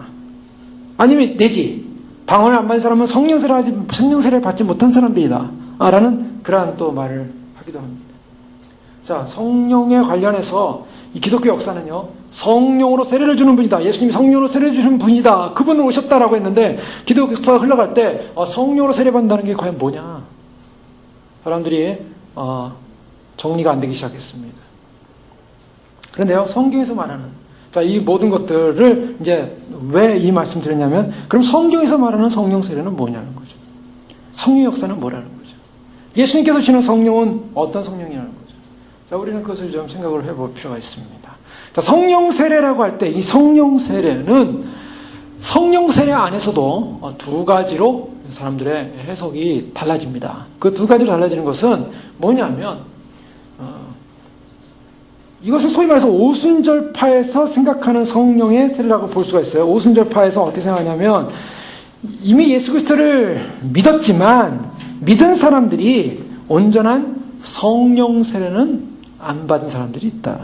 아니면 내지 방언을 안 받은 사람은 성령세례를 받지 못한 사람들이다. 라는 그러한 또 말을 하기도 합니다. 자, 성령에 관련해서 이 기독교 역사는요, 성령으로 세례를 주는 분이다. 예수님이 성령으로 세례를 주는 분이다. 그분은 오셨다라고 했는데, 기독교 역사가 흘러갈 때 성령으로 세례받는다는 게 과연 뭐냐? 사람들이 정리가 안 되기 시작했습니다. 그런데요, 성경에서 말하는, 자, 이 모든 것들을 이제 왜 이 말씀 드렸냐면, 그럼 성경에서 말하는 성령 세례는 뭐냐는 거죠. 성령 역사는 뭐라는 거죠. 예수님께서 주시는 성령은 어떤 성령이라는 거죠. 자, 우리는 그것을 좀 생각을 해볼 필요가 있습니다. 자, 성령 세례라고 할 때 이 성령 세례는 성령 세례 안에서도 두 가지로 사람들의 해석이 달라집니다. 그 두 가지로 달라지는 것은 뭐냐면 이것을 소위 말해서 오순절파에서 생각하는 성령의 세례라고 볼 수가 있어요. 오순절파에서 어떻게 생각하냐면 이미 예수 그리스도를 믿었지만 믿은 사람들이 온전한 성령 세례는 안 받은 사람들이 있다.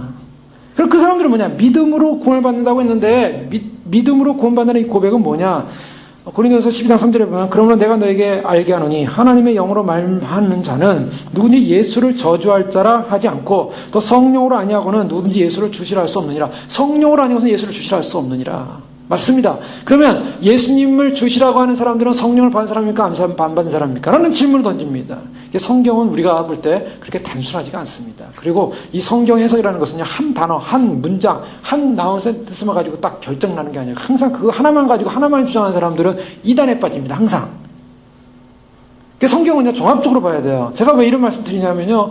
그럼 그 사람들은 뭐냐? 믿음으로 구원을 받는다고 했는데 믿음으로 구원받는 이 고백은 뭐냐? 고린도서 12장 3절에 보면 그러므로 내가 너에게 알게 하노니 하나님의 영으로 말하는 자는 누구든지 예수를 저주할 자라 하지 않고 또 성령으로 아니하고는 누구든지 예수를 주시라 할 수 없느니라. 성령으로 아니고는 예수를 주시라 할 수 없느니라. 맞습니다. 그러면 예수님을 주시라고 하는 사람들은 성령을 받은 사람입니까? 안 받은 사람입니까? 라는 질문을 던집니다. 성경은 우리가 볼 때 그렇게 단순하지가 않습니다. 그리고 이 성경 해석이라는 것은 한 단어, 한 문장, 한 나온 센텐스만 가지고 딱 결정나는 게 아니에요. 항상 그거 하나만 가지고 하나만 주장하는 사람들은 이단에 빠집니다. 항상. 성경은요, 종합적으로 봐야 돼요. 제가 왜 이런 말씀 드리냐면요,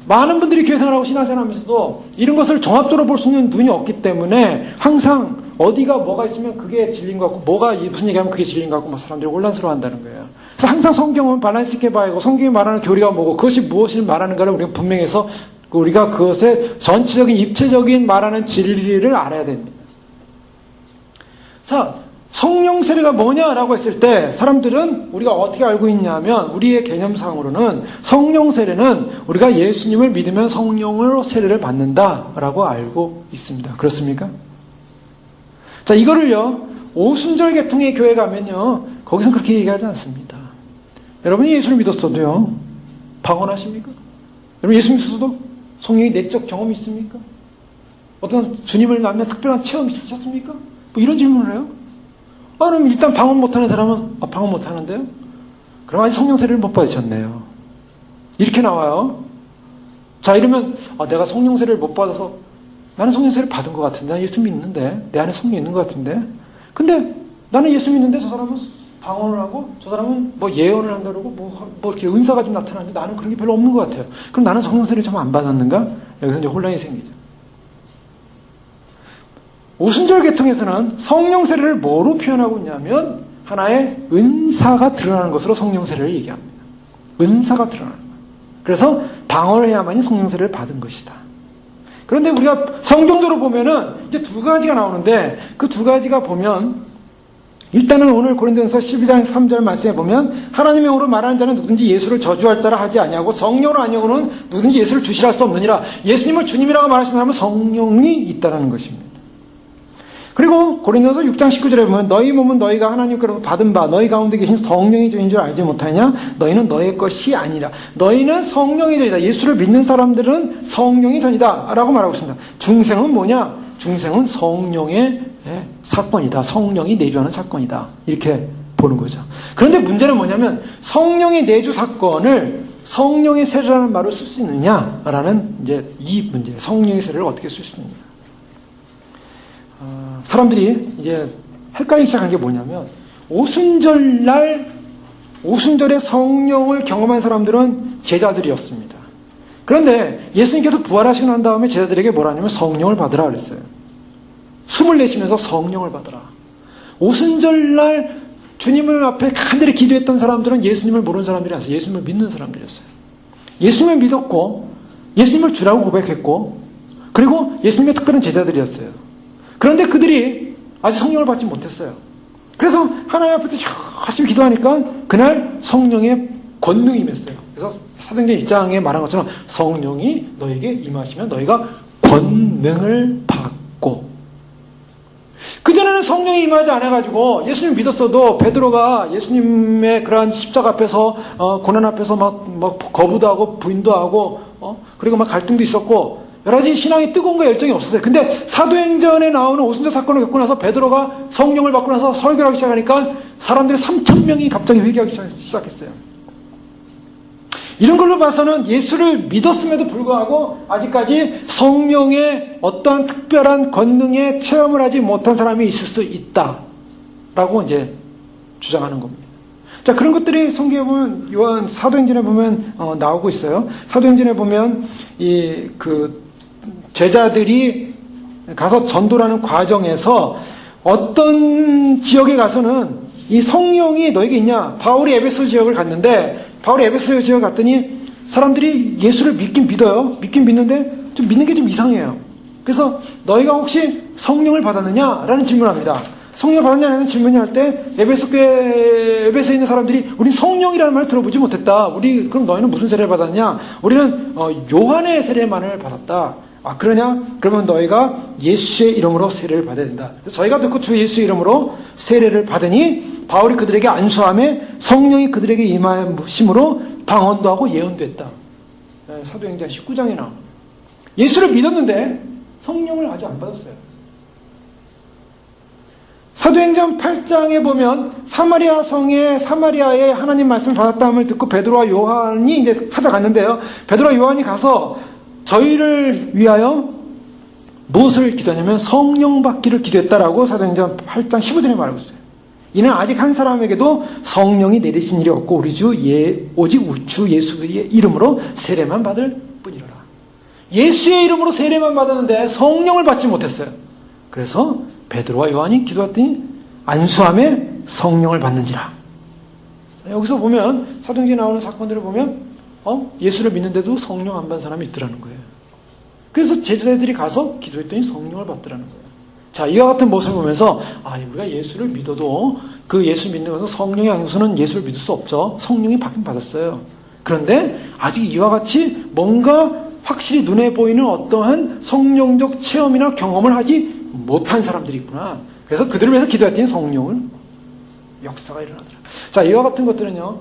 많은 분들이 교회 생활하고 신앙생활하면서도 이런 것을 종합적으로 볼 수 있는 눈이 없기 때문에 항상 어디가 뭐가 있으면 그게 진리인 것 같고 뭐가 무슨 얘기하면 그게 진리인 것 같고 사람들이 혼란스러워한다는 거예요. 그래서 항상 성경은 밸런스 있게 봐야 하고 성경이 말하는 교리가 뭐고 그것이 무엇을 말하는가를 우리가 분명해서 우리가 그것의 전체적인 입체적인 말하는 진리를 알아야 됩니다. 자, 성령 세례가 뭐냐라고 했을 때 사람들은 우리가 어떻게 알고 있냐면 우리의 개념상으로는 성령 세례는 우리가 예수님을 믿으면 성령으로 세례를 받는다라고 알고 있습니다. 그렇습니까? 자, 이거를요, 오순절 계통의 교회 가면요, 거기서 그렇게 얘기하지 않습니다. 여러분이 예수를 믿었어도요, 방언하십니까? 여러분 예수 믿었어도 성령의 내적 경험이 있습니까? 어떤 주님을 만난 특별한 체험이 있으셨습니까? 뭐 이런 질문을 해요. 그럼 일단 방언 못하는 사람은, 방언 못하는데요? 그럼 아직 성령 세례를 못 받으셨네요. 이렇게 나와요. 자, 이러면, 내가 성령 세례를 못 받아서 나는 성령 세례를 받은 것 같은데, 나 예수 믿는데, 내 안에 성령이 있는 것 같은데, 근데 나는 예수 믿는데 저 사람은 방언을 하고, 저 사람은 뭐 예언을 한다 그러고, 뭐 이렇게 은사가 좀 나타나는데 나는 그런 게 별로 없는 것 같아요. 그럼 나는 성령 세례를 좀 안 받았는가? 여기서 이제 혼란이 생기죠. 오순절 계통에서는 성령 세례를 뭐로 표현하고 있냐면, 하나의 은사가 드러나는 것으로 성령 세례를 얘기합니다. 은사가 드러나는 거예요. 그래서 방언을 해야만이 성령 세례를 받은 것이다. 그런데 우리가 성경적으로 보면은 이제 두 가지가 나오는데 그 두 가지가 보면 일단은 오늘 고린도전서 12장 3절 말씀에 보면 하나님의 영으로 말하는 자는 누구든지 예수를 저주할 자라 하지 아니하고 성령으로 아니하고는 누구든지 예수를 주시라 할 수 없느니라. 예수님을 주님이라고 말하시는 사람은 성령이 있다는 것입니다. 그리고 고린도서 6장 19절에 보면 너희 몸은 너희가 하나님께로부터 받은 바 너희 가운데 계신 성령의 전인 줄 알지 못하냐? 너희는 너의 것이 아니라. 너희는 성령의 전이다. 예수를 믿는 사람들은 성령의 전이다 라고 말하고 있습니다. 중생은 뭐냐? 중생은 성령의 사건이다. 성령이 내주하는 사건이다. 이렇게 보는 거죠. 그런데 문제는 뭐냐면 성령의 내주 사건을 성령의 세례라는 말로 쓸 수 있느냐라는 이제 이 문제. 성령의 세례를 어떻게 쓸 수 있느냐. 사람들이 이제 헷갈리기 시작한 게 뭐냐면 오순절에 성령을 경험한 사람들은 제자들이었습니다. 그런데 예수님께서 부활하시고 난 다음에 제자들에게 뭐라 하냐면 성령을 받으라 그랬어요. 숨을 내쉬면서 성령을 받으라. 오순절날 주님을 앞에 간절히 기도했던 사람들은 예수님을 모르는 사람들이 아니었어요. 예수님을 믿는 사람들이었어요. 예수님을 믿었고 예수님을 주라고 고백했고 그리고 예수님의 특별한 제자들이었어요. 그런데 그들이 아직 성령을 받지 못했어요. 그래서 하나님 앞에서 열심히 기도하니까 그날 성령의 권능이 임했어요. 그래서 사도행전 1장에 말한 것처럼 성령이 너에게 임하시면 너희가 권능을 받고, 그전에는 성령이 임하지 않아가지고 예수님 믿었어도 베드로가 예수님의 그러한 십자가 앞에서 고난 앞에서 막 거부도 하고 부인도 하고 그리고 막 갈등도 있었고 여러 가지 신앙의 뜨거움과 열정이 없었어요. 근데 사도행전에 나오는 오순절 사건을 겪고 나서 베드로가 성령을 받고 나서 설교를 하기 시작하니까 사람들이 3,000명이 갑자기 회개하기 시작했어요. 이런 걸로 봐서는 예수를 믿었음에도 불구하고 아직까지 성령의 어떠한 특별한 권능에 체험을 하지 못한 사람이 있을 수 있다라고 이제 주장하는 겁니다. 자, 그런 것들이 성경에 보면 요한 사도행전에 보면 나오고 있어요. 사도행전에 보면 제자들이 가서 전도라는 과정에서 어떤 지역에 가서는 이 성령이 너에게 있냐? 바울이 에베소 지역을 갔는데 바울이 에베소 지역을 갔더니 사람들이 예수를 믿긴 믿어요. 믿긴 믿는데 좀 믿는 게 좀 이상해요. 그래서 너희가 혹시 성령을 받았느냐? 라는 질문을 합니다. 성령을 받았냐는 질문을 할 때 에베소에 있는 사람들이 우리 성령이라는 말을 들어보지 못했다. 그럼 너희는 무슨 세례를 받았냐? 우리는 요한의 세례만을 받았다. 아, 그러냐? 그러면 너희가 예수의 이름으로 세례를 받아야 된다. 그래서 저희가 듣고 주 예수의 이름으로 세례를 받으니 바울이 그들에게 안수함에 성령이 그들에게 임하심으로 방언도 하고 예언도 했다. 사도행전 19장에 나옵니다. 예수를 믿었는데 성령을 아직 안 받았어요. 사도행전 8장에 보면 사마리아 성에 사마리아에 하나님 말씀을 받았다함을 듣고 베드로와 요한이 이제 찾아갔는데요. 베드로와 요한이 가서 저희를 위하여 무엇을 기도하냐면 성령 받기를 기도했다라고 사도행전 8장 15절에 말하고 있어요. 이는 아직 한 사람에게도 성령이 내리신 일이 없고 오직 주 예수의 이름으로 세례만 받을 뿐이라. 예수의 이름으로 세례만 받았는데 성령을 받지 못했어요. 그래서 베드로와 요한이 기도했더니 안수함에 성령을 받는지라. 여기서 보면 사도행전에 나오는 사건들을 보면 예수를 믿는데도 성령 안 받은 사람이 있더라는 거예요. 그래서 제자들이 가서 기도했더니 성령을 받더라는 거예요. 자, 이와 같은 모습을 보면서 우리가 예수를 믿어도 그 예수 믿는 것은 성령이 아니고서는 예수를 믿을 수 없죠. 성령이 받긴 받았어요. 그런데 아직 이와 같이 뭔가 확실히 눈에 보이는 어떠한 성령적 체험이나 경험을 하지 못한 사람들이 있구나. 그래서 그들을 위해서 기도했더니 성령을 역사가 일어나더라. 자, 이와 같은 것들은요,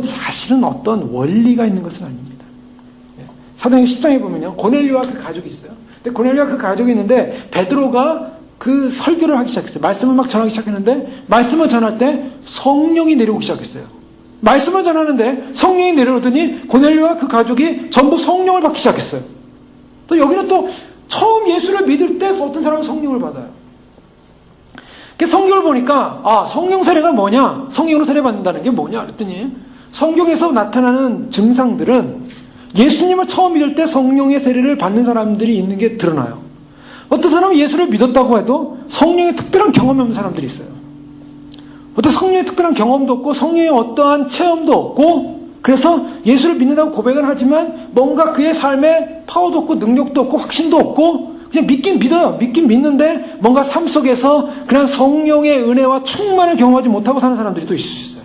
사실은 어떤 원리가 있는 것은 아닙니다. 사도행전 10장에 보면요, 고넬료와 그 가족이 있어요. 근데 고넬료와 그 가족이 있는데 베드로가 그 설교를 하기 시작했어요. 말씀을 막 전하기 시작했는데 말씀을 전할 때 성령이 내려오기 시작했어요. 말씀을 전하는데 성령이 내려오더니 고넬료와 그 가족이 전부 성령을 받기 시작했어요. 또 여기는 또 처음 예수를 믿을 때 어떤 사람은 성령을 받아요. 성경을 보니까 성령 세례가 뭐냐? 성령으로 세례 받는다는 게 뭐냐? 그랬더니 성경에서 나타나는 증상들은 예수님을 처음 믿을 때 성령의 세례를 받는 사람들이 있는 게 드러나요. 어떤 사람은 예수를 믿었다고 해도 성령의 특별한 경험이 없는 사람들이 있어요. 어떤 성령의 특별한 경험도 없고 성령의 어떠한 체험도 없고 그래서 예수를 믿는다고 고백은 하지만 뭔가 그의 삶에 파워도 없고 능력도 없고 확신도 없고 그냥 믿긴 믿어요. 믿긴 믿는데 뭔가 삶 속에서 그냥 성령의 은혜와 충만을 경험하지 못하고 사는 사람들이 또 있을 수 있어요.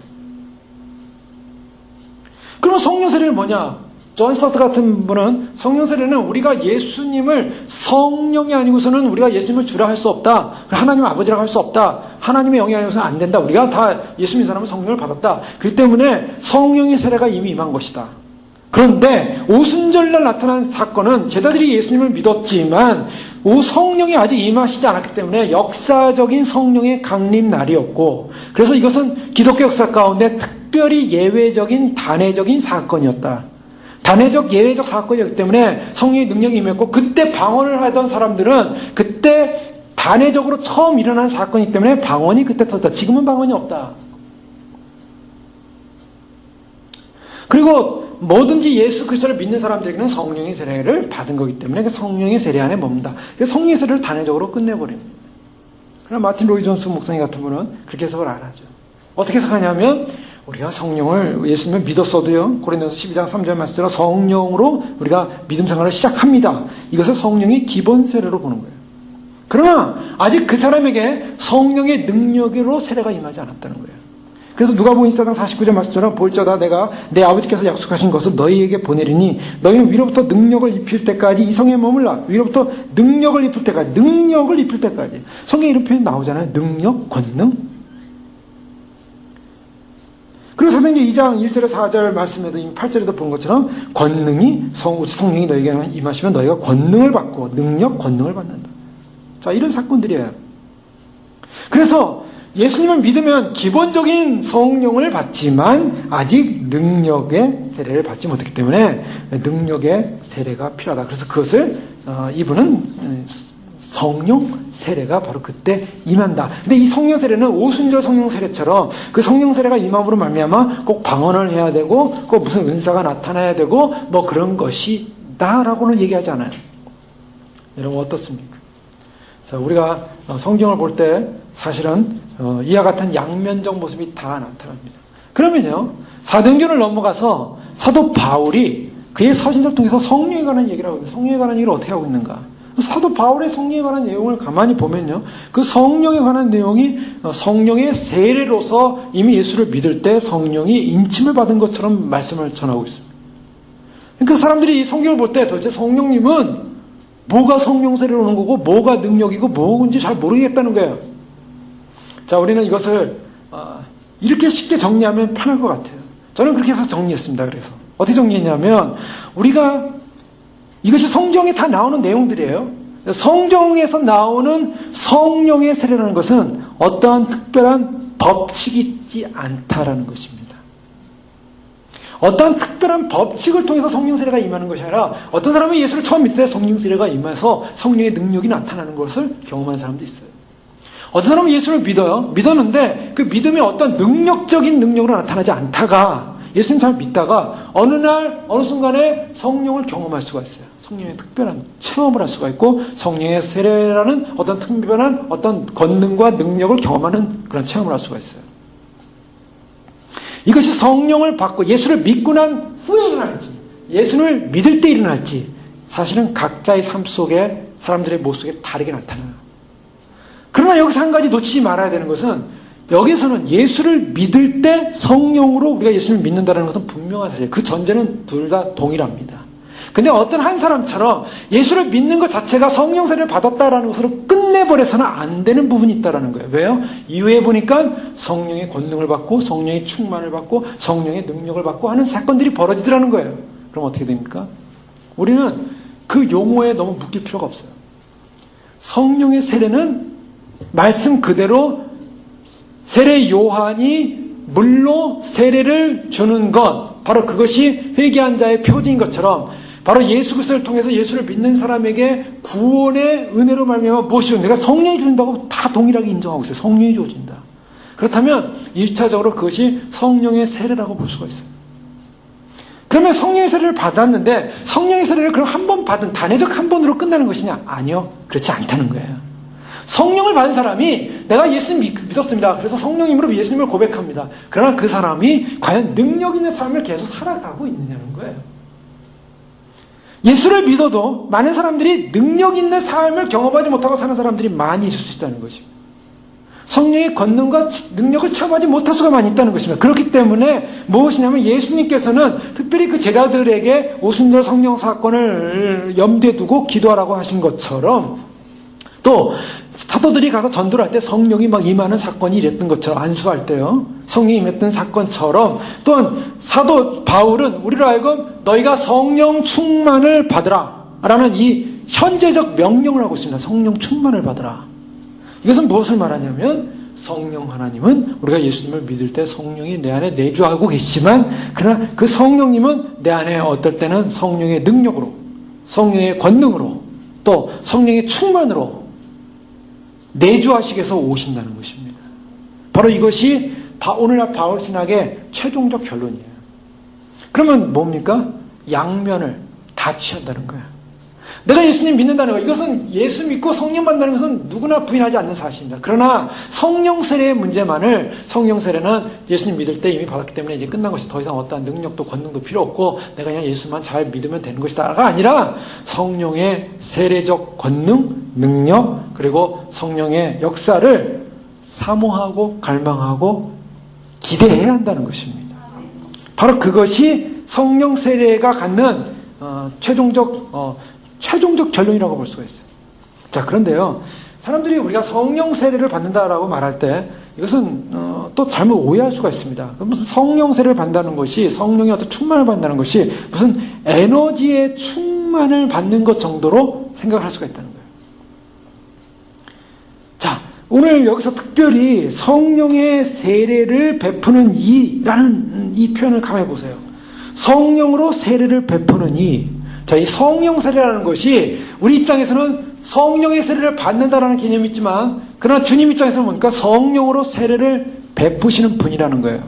그럼 성령 세례는 뭐냐? 존 스타트 같은 분은 성령 세례는 우리가 예수님을 성령이 아니고서는 우리가 예수님을 주라 할 수 없다. 하나님 아버지라고 할 수 없다. 하나님의 영이 아니고서는 안 된다. 우리가 다 예수 믿는 사람은 성령을 받았다. 그렇기 때문에 성령의 세례가 이미 임한 것이다. 그런데 오순절날 나타난 사건은 제자들이 예수님을 믿었지만 성령이 아직 임하시지 않았기 때문에 역사적인 성령의 강림 날이었고 그래서 이것은 기독교 역사 가운데 특별히 예외적인 단회적인 사건이었다. 단회적 예외적 사건이었기 때문에 성령의 능력이 임했고 그때 방언을 하던 사람들은 그때 단회적으로 처음 일어난 사건이기 때문에 방언이 그때 터졌다. 지금은 방언이 없다. 그리고 뭐든지 예수 그리스도를 믿는 사람들에게는 성령의 세례를 받은 거기 때문에 그 성령의 세례 안에 머문다. 그래서 성령의 세례를 단회적으로 끝내버립니다. 그러나 마틴 로이 존스 목사님 같은 분은 그렇게 해석을 안 하죠. 어떻게 해석하냐면 우리가 성령을 예수님을 믿었어도요. 고린도서 12장 3절 말씀처럼 성령으로 우리가 믿음 생활을 시작합니다. 이것을 성령의 기본 세례로 보는 거예요. 그러나 아직 그 사람에게 성령의 능력으로 세례가 임하지 않았다는 거예요. 그래서 누가복음 24장 49절 말씀처럼 볼지어다 내가 내 아버지께서 약속하신 것을 너희에게 보내리니 너희는 위로부터 능력을 입힐 때까지 이 성에 머물라. 위로부터 능력을 입힐 때까지. 성경에 이런 표현이 나오잖아요. 능력, 권능. 그리고 사도행전 2장 1절에 4절 말씀에도 이미 8절에도 본 것처럼 권능이 성령이 너희에게 임하시면 너희가 권능을 받고 능력, 권능을 받는다. 자, 이런 사건들이에요. 그래서 예수님을 믿으면 기본적인 성령을 받지만 아직 능력의 세례를 받지 못했기 때문에 능력의 세례가 필요하다. 그래서 그것을 이분은 성령 세례가 바로 그때 임한다. 근데 이 성령 세례는 오순절 성령 세례처럼 그 성령 세례가 임함으로 말미암아 꼭 방언을 해야 되고 꼭 무슨 은사가 나타나야 되고 뭐 그런 것이다라고는 얘기하지 않아요. 여러분 어떻습니까? 자, 우리가 성경을 볼 때 사실은 이와 같은 양면적 모습이 다 나타납니다. 그러면요, 사도행전을 넘어가서 사도 바울이 그의 서신을 통해서 성령에 관한 얘기를 하고 있는데 성령에 관한 얘기를 어떻게 하고 있는가? 사도 바울의 성령에 관한 내용을 가만히 보면요, 그 성령에 관한 내용이 성령의 세례로서 이미 예수를 믿을 때 성령이 인침을 받은 것처럼 말씀을 전하고 있습니다. 그러니까 사람들이 이 성경을 볼 때 도대체 성령님은 뭐가 성령 세례로 오는 거고 뭐가 능력이고 뭐인지 잘 모르겠다는 거예요. 자, 우리는 이것을 이렇게 쉽게 정리하면 편할 것 같아요. 저는 그렇게 해서 정리했습니다. 그래서 어떻게 정리했냐면 우리가 이것이 성경에 다 나오는 내용들이에요. 성경에서 나오는 성령의 세례라는 것은 어떠한 특별한 법칙이 있지 않다라는 것입니다. 어떠한 특별한 법칙을 통해서 성령 세례가 임하는 것이 아니라 어떤 사람이 예수를 처음 믿을 때 성령 세례가 임해서 성령의 능력이 나타나는 것을 경험하는 사람도 있어요. 어떤 사람은 예수를 믿었는데 그 믿음이 어떤 능력적인 능력으로 나타나지 않다가 예수님 잘 믿다가 어느 날 어느 순간에 성령을 경험할 수가 있어요. 성령의 특별한 체험을 할 수가 있고 성령의 세례라는 어떤 특별한 어떤 권능과 능력을 경험하는 그런 체험을 할 수가 있어요. 이것이 성령을 받고 예수를 믿고 난 후에 일어날지 예수를 믿을 때 일어날지 사실은 각자의 삶 속에 사람들의 모습 속에 다르게 나타나요. 그러나 여기서 한 가지 놓치지 말아야 되는 것은 여기서는 예수를 믿을 때 성령으로 우리가 예수를 믿는다는 것은 분명한 사실이에요. 그 전제는 둘 다 동일합니다. 근데 어떤 한 사람처럼 예수를 믿는 것 자체가 성령 세례를 받았다라는 것으로 끝내버려서는 안 되는 부분이 있다는 거예요. 왜요? 이후에 보니까 성령의 권능을 받고 성령의 충만을 받고 성령의 능력을 받고 하는 사건들이 벌어지더라는 거예요. 그럼 어떻게 됩니까? 우리는 그 용어에 너무 묶일 필요가 없어요. 성령의 세례는 말씀 그대로 세례 요한이 물로 세례를 주는 것, 바로 그것이 회개한 자의 표지인 것처럼 바로 예수 그리스도를 통해서 예수를 믿는 사람에게 구원의 은혜로 말미암아 무엇이죠? 내가 성령이 준다고 다 동일하게 인정하고 있어요. 성령이 주어진다. 그렇다면 1차적으로 그것이 성령의 세례라고 볼 수가 있어요. 그러면 성령의 세례를 받았는데 성령의 세례를 그럼 한 번 받은 단회적 한 번으로 끝나는 것이냐? 아니요. 그렇지 않다는 거예요. 성령을 받은 사람이 내가 예수님 믿었습니다. 그래서 성령님으로 예수님을 고백합니다. 그러나 그 사람이 과연 능력 있는 삶을 계속 살아가고 있느냐는 거예요. 예수를 믿어도 많은 사람들이 능력 있는 삶을 경험하지 못하고 사는 사람들이 많이 있을 수 있다는 것입니다. 성령의 권능과 능력을 체험하지 못할 수가 많이 있다는 것입니다. 그렇기 때문에 무엇이냐면 예수님께서는 특별히 그 제자들에게 오순절 성령 사건을 염두에 두고 기도하라고 하신 것처럼 또 사도들이 가서 전도를 할 때 성령이 막 임하는 사건이 이랬던 것처럼 안수할 때요. 성령이 임했던 사건처럼 또한 사도 바울은 우리로 하여금 너희가 성령 충만을 받으라 라는 이 현재적 명령을 하고 있습니다. 성령 충만을 받으라. 이것은 무엇을 말하냐면 성령 하나님은 우리가 예수님을 믿을 때 성령이 내 안에 내주하고 계시지만 그러나 그 성령님은 내 안에 어떨 때는 성령의 능력으로 성령의 권능으로 또 성령의 충만으로 내주하시기 위해서 오신다는 것입니다. 바로 이것이 오늘날 바울 신학의 최종적 결론이에요. 그러면 뭡니까? 양면을 다 취한다는 거예요. 내가 예수님 믿는다는 거, 이것은 예수 믿고 성령 받는다는 것은 누구나 부인하지 않는 사실입니다. 그러나 성령 세례의 문제만을 성령 세례는 예수님 믿을 때 이미 받았기 때문에 이제 끝난 것이 더 이상 어떠한 능력도 권능도 필요 없고 내가 그냥 예수만 잘 믿으면 되는 것이다가 아니라 성령의 세례적 권능, 능력 그리고 성령의 역사를 사모하고 갈망하고 기대해야 한다는 것입니다. 바로 그것이 성령 세례가 갖는 최종적 결론이라고 볼 수가 있어요. 자, 그런데요, 사람들이 우리가 성령 세례를 받는다라고 말할 때 이것은 또 잘못 오해할 수가 있습니다. 무슨 성령 세례를 받는다는 것이, 성령의 어떤 충만을 받는다는 것이 무슨 에너지의 충만을 받는 것 정도로 생각을 할 수가 있다는 거예요. 자, 오늘 여기서 특별히 성령의 세례를 베푸는 이라는 이 표현을 감해 보세요. 성령으로 세례를 베푸는 이. 자, 이 성령 세례라는 것이 우리 입장에서는 성령의 세례를 받는다라는 개념이 있지만, 그러나 주님 입장에서는 뭡니까? 성령으로 세례를 베푸시는 분이라는 거예요.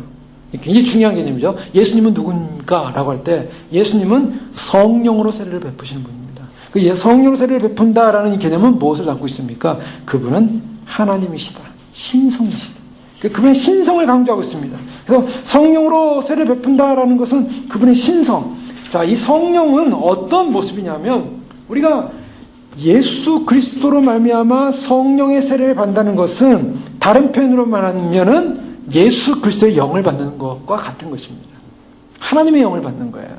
굉장히 중요한 개념이죠. 예수님은 누군가? 라고 할 때 예수님은 성령으로 세례를 베푸시는 분입니다. 그 성령으로 세례를 베푼다라는 이 개념은 무엇을 담고 있습니까? 그분은 하나님이시다. 신성이시다. 그분의 신성을 강조하고 있습니다. 그래서 성령으로 세례를 베푼다라는 것은 그분의 신성. 자, 이 성령은 어떤 모습이냐면, 우리가 예수 그리스도로 말미암아 성령의 세례를 받는다는 것은 다른 표현으로 말하면은 예수 그리스도의 영을 받는 것과 같은 것입니다. 하나님의 영을 받는 거예요.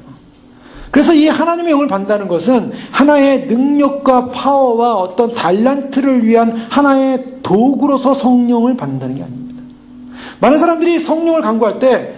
그래서 이 하나님의 영을 받는다는 것은 하나의 능력과 파워와 어떤 달란트를 위한 하나의 도구로서 성령을 받는다는 게 아닙니다. 많은 사람들이 성령을 간구할 때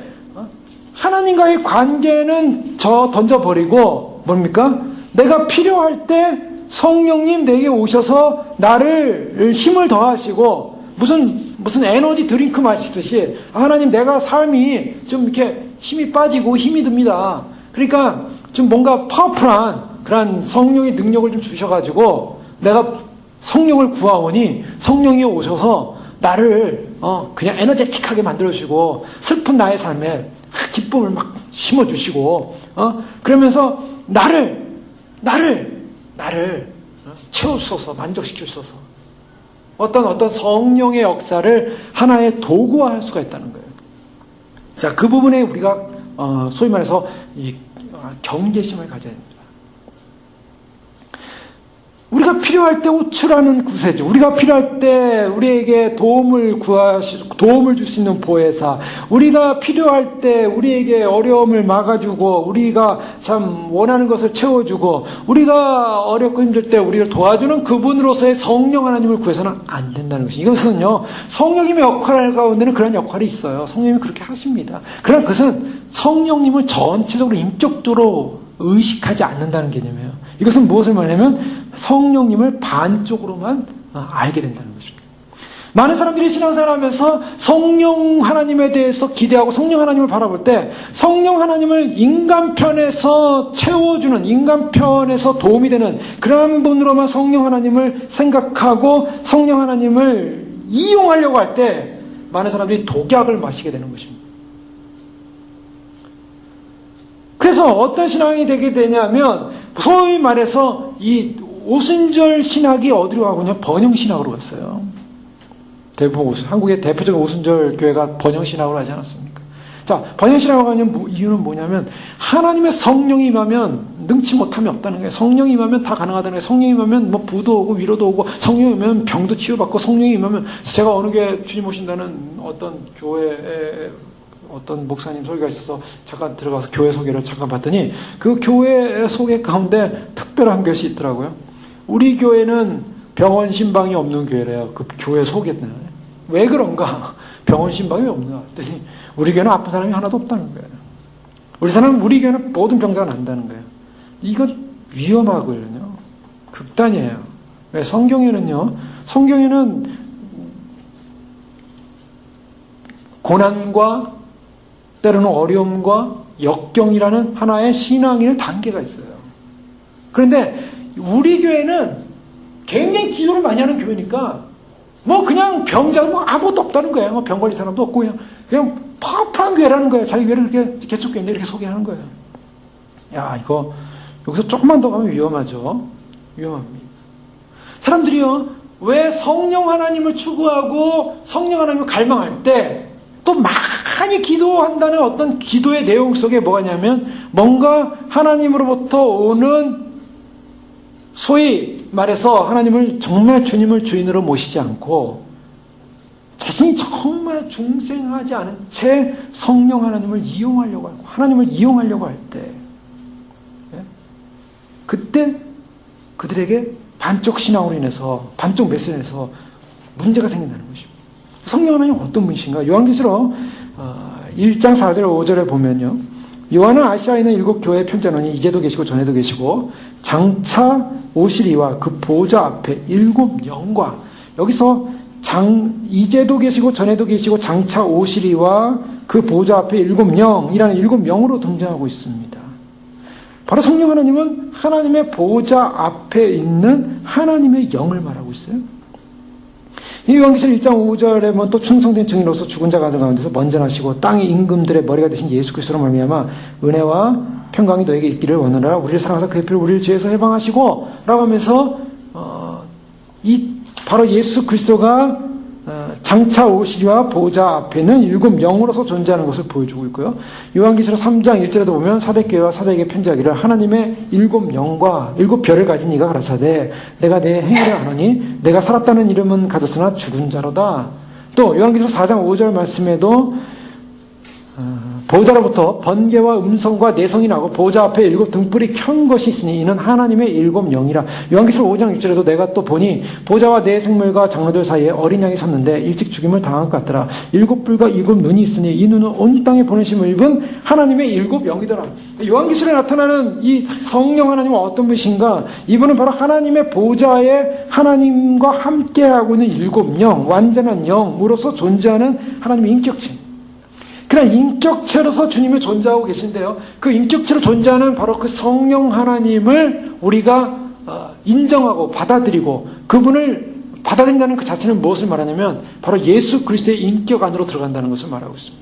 하나님과의 관계는 던져버리고 뭡니까? 내가 필요할 때 성령님 내게 오셔서 나를 힘을 더하시고 무슨 에너지 드링크 마시듯이, 하나님 내가 삶이 좀 이렇게 힘이 빠지고 힘이 듭니다. 그러니까 좀 뭔가 파워풀한 그런 성령의 능력을 좀 주셔가지고 내가 성령을 구하오니 성령이 오셔서 나를 그냥 에너제틱하게 만들어주시고 슬픈 나의 삶에 기쁨을 막 심어주시고 그러면서 나를 채워주소서, 만족시켜주소서. 어떤 성령의 역사를 하나의 도구화할 수가 있다는 거예요. 자, 그 부분에 우리가 소위 말해서 이 경계심을 가져야 됩니다. 우리가 필요할 때 호출하는 구세주, 우리가 필요할 때 우리에게 도움을 줄 수 있는 보혜사, 우리가 필요할 때 우리에게 어려움을 막아주고, 우리가 참 원하는 것을 채워주고, 우리가 어렵고 힘들 때 우리를 도와주는 그분으로서의 성령 하나님을 구해서는 안 된다는 것이. 이것은요, 성령님의 역할 가운데는 그런 역할이 있어요. 성령님이 그렇게 하십니다. 그러나 그것은 성령님을 전체적으로 인격적으로 의식하지 않는다는 개념이에요. 이것은 무엇을 말하냐면 성령님을 반쪽으로만 알게 된다는 것입니다. 많은 사람들이 신앙생활을 하면서 성령 하나님에 대해서 기대하고 성령 하나님을 바라볼 때 성령 하나님을 인간편에서 채워주는, 인간편에서 도움이 되는 그런 분으로만 성령 하나님을 생각하고 성령 하나님을 이용하려고 할 때 많은 사람들이 독약을 마시게 되는 것입니다. 그래서 어떤 신앙이 되게 되냐면, 소위 말해서 이 오순절 신학이 어디로 가고냐? 번영 신학으로 갔어요. 대부분 한국의 대표적인 오순절 교회가 번영 신학으로 하지 않았습니까? 자, 번영 신학으로 가는 이유는 뭐냐면, 하나님의 성령이 임하면 능치 못함이 없다는 거예요. 성령이 임하면 다 가능하다는 거예요. 성령이 임하면 뭐 부도 오고 위로도 오고, 성령이 임하면 병도 치유받고, 성령이 임하면, 제가 어느 교회 주님 오신다는 어떤 교회에 어떤 목사님 소개가 있어서 잠깐 들어가서 교회 소개를 잠깐 봤더니 그 교회 소개 가운데 특별한 것이 있더라고요. 우리 교회는 병원 신방이 없는 교회래요. 그 교회 소개는. 왜 그런가? 병원 신방이 없나? 그랬더니 우리 교회는 아픈 사람이 하나도 없다는 거예요. 우리 교회는 모든 병자가 난다는 거예요. 이거 위험하거든요. 극단이에요. 왜? 성경에는 고난과 때로는 어려움과 역경이라는 하나의 신앙인의 단계가 있어요. 그런데 우리 교회는 굉장히 기도를 많이 하는 교회니까 뭐 그냥 병자는 뭐 아무것도 없다는 거예요. 뭐 병 걸린 사람도 없고 그냥 파워풀한 교회라는 거예요. 자기 교회를 이렇게 개척교회인데 이렇게 소개하는 거예요. 야, 이거 여기서 조금만 더 가면 위험하죠. 위험합니다. 사람들이요, 왜 성령 하나님을 추구하고 성령 하나님을 갈망할 때 또 많이 기도한다는 어떤 기도의 내용 속에 뭐가 있냐면, 뭔가 하나님으로부터 오는, 소위 말해서 하나님을 정말 주님을 주인으로 모시지 않고 자신이 정말 중생하지 않은 채 성령 하나님을 이용하려고 하고 하나님을 이용하려고 할 때, 그때 그들에게 반쪽 신앙으로 인해서, 반쪽 메시지에서 문제가 생긴다는 것입니다. 성령 하나님은 어떤 분이신가? 요한계시록 1장 4절 5절에 보면요, 요한은 아시아에 있는 7 교회에 편지하노니 이제도 계시고 전에도 계시고 장차 오시리와 그 보좌 앞에 7 영과, 여기서 이제도 계시고 전에도 계시고 장차 오시리와 그 보좌 앞에 7 영이라는 7 영으로 등장하고 있습니다. 바로 성령 하나님은 하나님의 보좌 앞에 있는 하나님의 영을 말하고 있어요. 이 요한계시록 1장 5절에 보면 또 충성된 증인으로서 죽은 자 가운데서 먼저 나시고 땅의 임금들의 머리가 되신 예수 그리스도로 말미암아 은혜와 평강이 너에게 있기를 원하노라. 우리를 사랑하사 그의 피로 우리를 죄에서 해방하시고 라고 하면서 바로 예수 그리스도가 장차 오시리와 보좌 앞에는 7 영으로서 존재하는 것을 보여주고 있고요. 요한계시록 3장 1절에도 보면 사대교회와 사자에게 편지하기를 하나님의 7 영과 7 별을 가진 이가 가라사대 내가 내 행위를 아노니 내가 살았다는 이름은 가졌으나 죽은 자로다. 또 요한계시록 4장 5절 말씀에도 보좌로부터 번개와 음성과 내성이 나고 보좌 앞에 7 등불이 켠 것이 있으니 이는 하나님의 7 영이라. 요한계시록 5장 6절에도 내가 또 보니 보좌와 내 생물과 장로들 사이에 어린 양이 섰는데 일찍 죽임을 당한 것 같더라. 7 뿔과 7 눈이 있으니 이 눈은 온 땅에 보내심을 입은 하나님의 7 영이더라. 요한계시록에 나타나는 이 성령 하나님은 어떤 분이신가? 이분은 바로 하나님의 보좌에 하나님과 함께하고 있는 7 영, 완전한 영으로서 존재하는 하나님의 인격체. 그러나 인격체로서 주님이 존재하고 계신데요, 그 인격체로 존재하는 바로 그 성령 하나님을 우리가 인정하고 받아들이고 그분을 받아들인다는 그 자체는 무엇을 말하냐면 바로 예수 그리스도의 인격 안으로 들어간다는 것을 말하고 있습니다.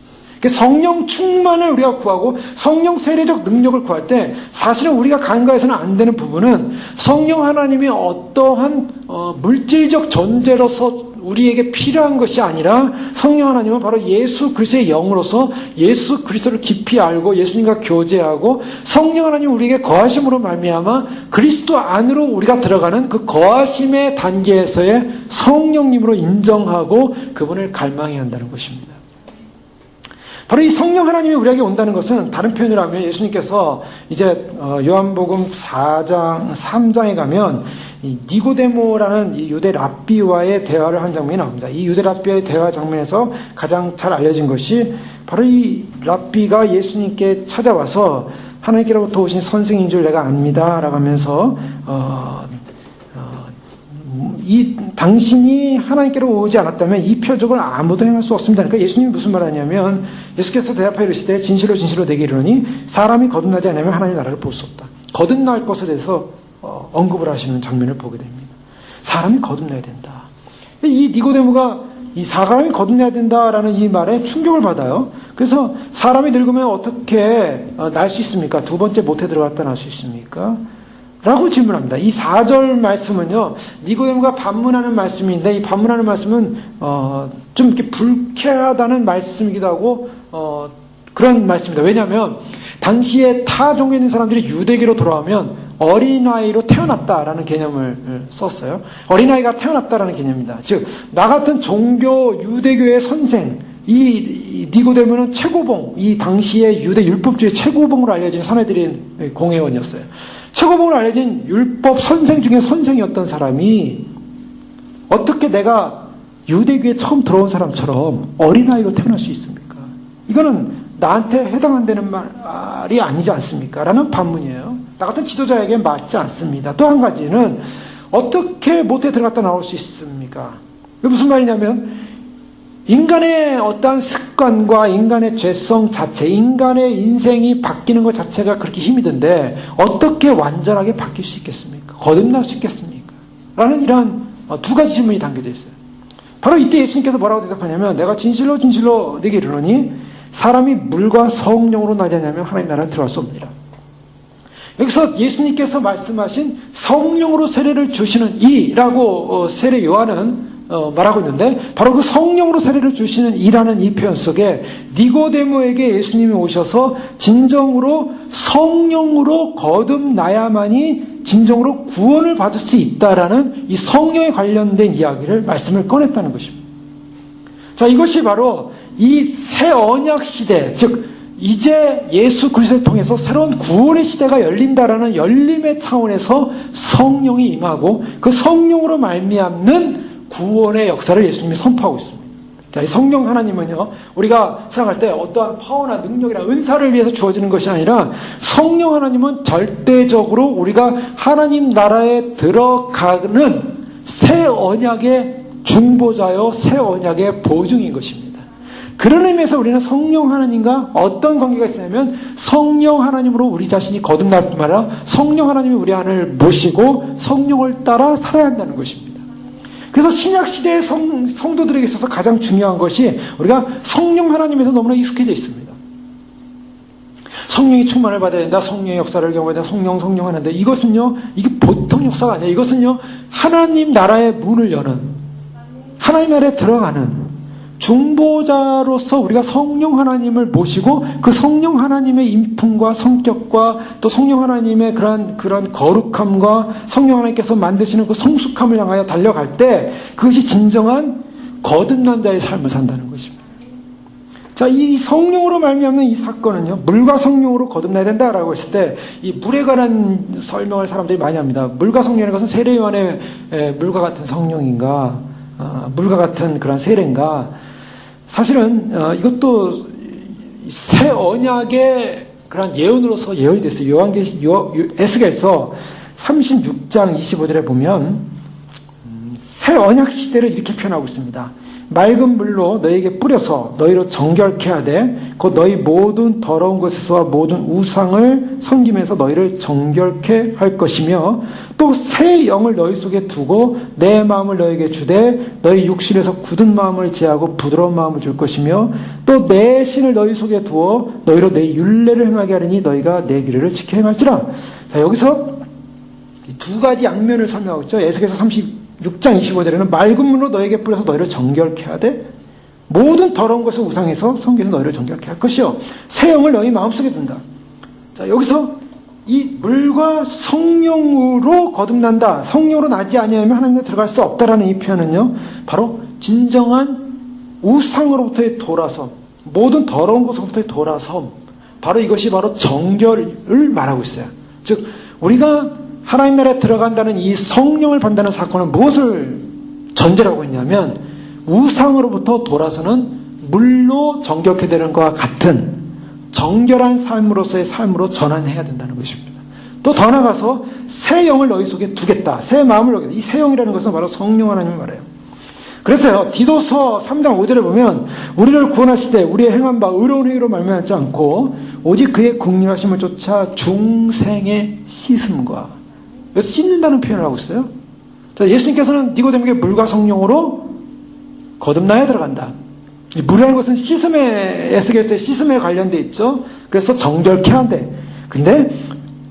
성령 충만을 우리가 구하고 성령 세례적 능력을 구할 때 사실은 우리가 간과해서는 안 되는 부분은 성령 하나님이 어떠한 물질적 존재로서 우리에게 필요한 것이 아니라 성령 하나님은 바로 예수 그리스도의 영으로서 예수 그리스도를 깊이 알고 예수님과 교제하고 성령 하나님 우리에게 거하심으로 말미암아 그리스도 안으로 우리가 들어가는 그 거하심의 단계에서의 성령님으로 인정하고 그분을 갈망해야 한다는 것입니다. 바로 이 성령 하나님이 우리에게 온다는 것은 다른 표현으로 하면 예수님께서 이제 요한복음 4장 3장에 가면 이 니고데모라는 이 유대 랍비와의 대화를 한 장면이 나옵니다. 이 유대 랍비와의 대화 장면에서 가장 잘 알려진 것이 바로 이 랍비가 예수님께 찾아와서 하나님께로부터 오신 선생인 줄 내가 압니다 라고 하면서 당신이 하나님께로 오지 않았다면 이 표적을 아무도 행할 수 없습니다. 그러니까 예수님이 무슨 말 하냐면 예수께서 대답하여 이르시되 진실로 진실로 내게 이르노니 사람이 거듭나지 않으면 하나님의 나라를 볼 수 없다. 거듭날 것에 대해서 언급을 하시는 장면을 보게 됩니다. 사람이 거듭나야 된다. 이 니고데모가 이 사람이 거듭나야 된다라는 이 말에 충격을 받아요. 그래서 사람이 늙으면 어떻게 날 수 있습니까? 두 번째 모태 들어갔다 날 수 있습니까? 라고 질문합니다. 이 4절 말씀은요, 니고데모가 반문하는 말씀인데, 이 반문하는 말씀은, 좀 이렇게 불쾌하다는 말씀이기도 하고, 그런 말씀입니다. 왜냐하면, 당시에 타 종교에 있는 사람들이 유대교로 돌아오면, 어린아이로 태어났다라는 개념을 썼어요. 어린아이가 태어났다라는 개념입니다. 즉, 나 같은 종교, 유대교의 선생, 이 니고데모는 최고봉, 이 당시의 유대 율법주의 최고봉으로 알려진 사내들인 공회원이었어요. 최고봉으로 알려진 율법 선생 중에 선생이었던 사람이 어떻게 내가 유대교에 처음 들어온 사람처럼 어린아이로 태어날 수 있습니까? 이거는 나한테 해당 안 되는 말이 아니지 않습니까? 라는 반문이에요. 나 같은 지도자에게 맞지 않습니다. 또 한 가지는 어떻게 모태에 들어갔다 나올 수 있습니까? 이게 무슨 말이냐면 인간의 어떠한 습관과 인간의 죄성 자체, 인간의 인생이 바뀌는 것 자체가 그렇게 힘이 든데 어떻게 완전하게 바뀔 수 있겠습니까? 거듭날 수 있겠습니까? 라는 이러한 두 가지 질문이 담겨져 있어요. 바로 이때 예수님께서 뭐라고 대답하냐면 내가 진실로 진실로 내게 이르노니 사람이 물과 성령으로 나지 않으면 하나님 나라에 들어갈 수 없느니라. 여기서 예수님께서 말씀하신 성령으로 세례를 주시는 이라고 세례 요한은 말하고 있는데 바로 그 성령으로 세례를 주시는 이라는 이 표현 속에 니고데모에게 예수님이 오셔서 진정으로 성령으로 거듭나야만이 진정으로 구원을 받을 수 있다라는 이 성령에 관련된 이야기를 말씀을 꺼냈다는 것입니다. 자, 이것이 바로 이 새 언약 시대, 즉 이제 예수 그리스도를 통해서 새로운 구원의 시대가 열린다라는 열림의 차원에서 성령이 임하고 그 성령으로 말미암는 구원의 역사를 예수님이 선포하고 있습니다. 자, 이 성령 하나님은요, 우리가 생각할 때 어떠한 파워나 능력이나 은사를 위해서 주어지는 것이 아니라 성령 하나님은 절대적으로 우리가 하나님 나라에 들어가는 새 언약의 중보자요, 새 언약의 보증인 것입니다. 그런 의미에서 우리는 성령 하나님과 어떤 관계가 있냐면 성령 하나님으로 우리 자신이 거듭날 뿐만 아니라 성령 하나님이 우리 안을 모시고 성령을 따라 살아야 한다는 것입니다. 그래서 신약시대의 성도들에게 있어서 가장 중요한 것이 우리가 성령 하나님에서 너무나 익숙해져 있습니다. 성령이 충만을 받아야 된다. 성령의 역사를 경험해야 된다. 성령 하는데 이것은요, 이게 보통 역사가 아니에요. 이것은요, 하나님 나라의 문을 여는, 하나님 나라에 들어가는 중보자로서 우리가 성령 하나님을 모시고 그 성령 하나님의 인품과 성격과 또 성령 하나님의 그런 거룩함과 성령 하나님께서 만드시는 그 성숙함을 향하여 달려갈 때 그것이 진정한 거듭난 자의 삶을 산다는 것입니다. 자, 이 성령으로 말미암는 이 사건은요, 물과 성령으로 거듭나야 된다라고 했을 때 이 물에 관한 설명을 사람들이 많이 합니다. 물과 성령이라는 것은 세례요한의 물과 같은 성령인가, 물과 같은 그런 세례인가. 사실은 이것도 새 언약의 그런 예언으로서 예언이 됐어요. 에스겔서 36장 25절에 보면 새 언약 시대를 이렇게 표현하고 있습니다. 맑은 물로 너희에게 뿌려서 너희로 정결케 하되 곧 너희 모든 더러운 것에서와 모든 우상을 섬기면서 너희를 정결케 할 것이며 또 새 영을 너희 속에 두고 내 마음을 너희에게 주되 너희 육신에서 굳은 마음을 제하고 부드러운 마음을 줄 것이며 또 내 신을 너희 속에 두어 너희로 내 율례를 행하게 하리니 너희가 내 규례를 지켜 행할지라. 자, 여기서 두 가지 양면을 설명하고 있죠. 에스겔서 36장 25절에는 맑은 물로 너에게 뿌려서 너희를 정결케 하되 모든 더러운 것을 우상에서 섬기는 너희를 정결케 할 것이요 새 영을 너희 마음속에 둔다. 자, 여기서 이 물과 성령으로 거듭난다, 성령으로 나지 아니하면 하나님께 들어갈 수 없다라는 이 표현은요, 바로 진정한 우상으로부터의 돌아섬, 모든 더러운 것으로부터의 돌아섬, 바로 이것이 바로 정결을 말하고 있어요. 즉 우리가 하나님 나라에 들어간다는 이 성령을 받는다는 사건은 무엇을 전제라고 했냐면 우상으로부터 돌아서는 물로 정결케 되는 것과 같은 정결한 삶으로서의 삶으로 전환해야 된다는 것입니다. 또 더 나아가서 새 영을 너희 속에 두겠다. 새 마음을 두겠다. 이 새 영이라는 것은 바로 성령 하나님을 말해요. 그래서요, 디도서 3장 5절에 보면 우리를 구원하시되 우리의 행한 바 의로운 행위로 말미암지 않고 오직 그의 긍휼하심을 쫓아 중생의 씻음과, 그래서 씻는다는 표현을 하고 있어요. 자, 예수님께서는 니고데모에게 물과 성령으로 거듭나야 들어간다. 이 물이라는 것은 씻음에, 에스겔서의 씻음에 관련되어 있죠. 그래서 정결케 한대. 근데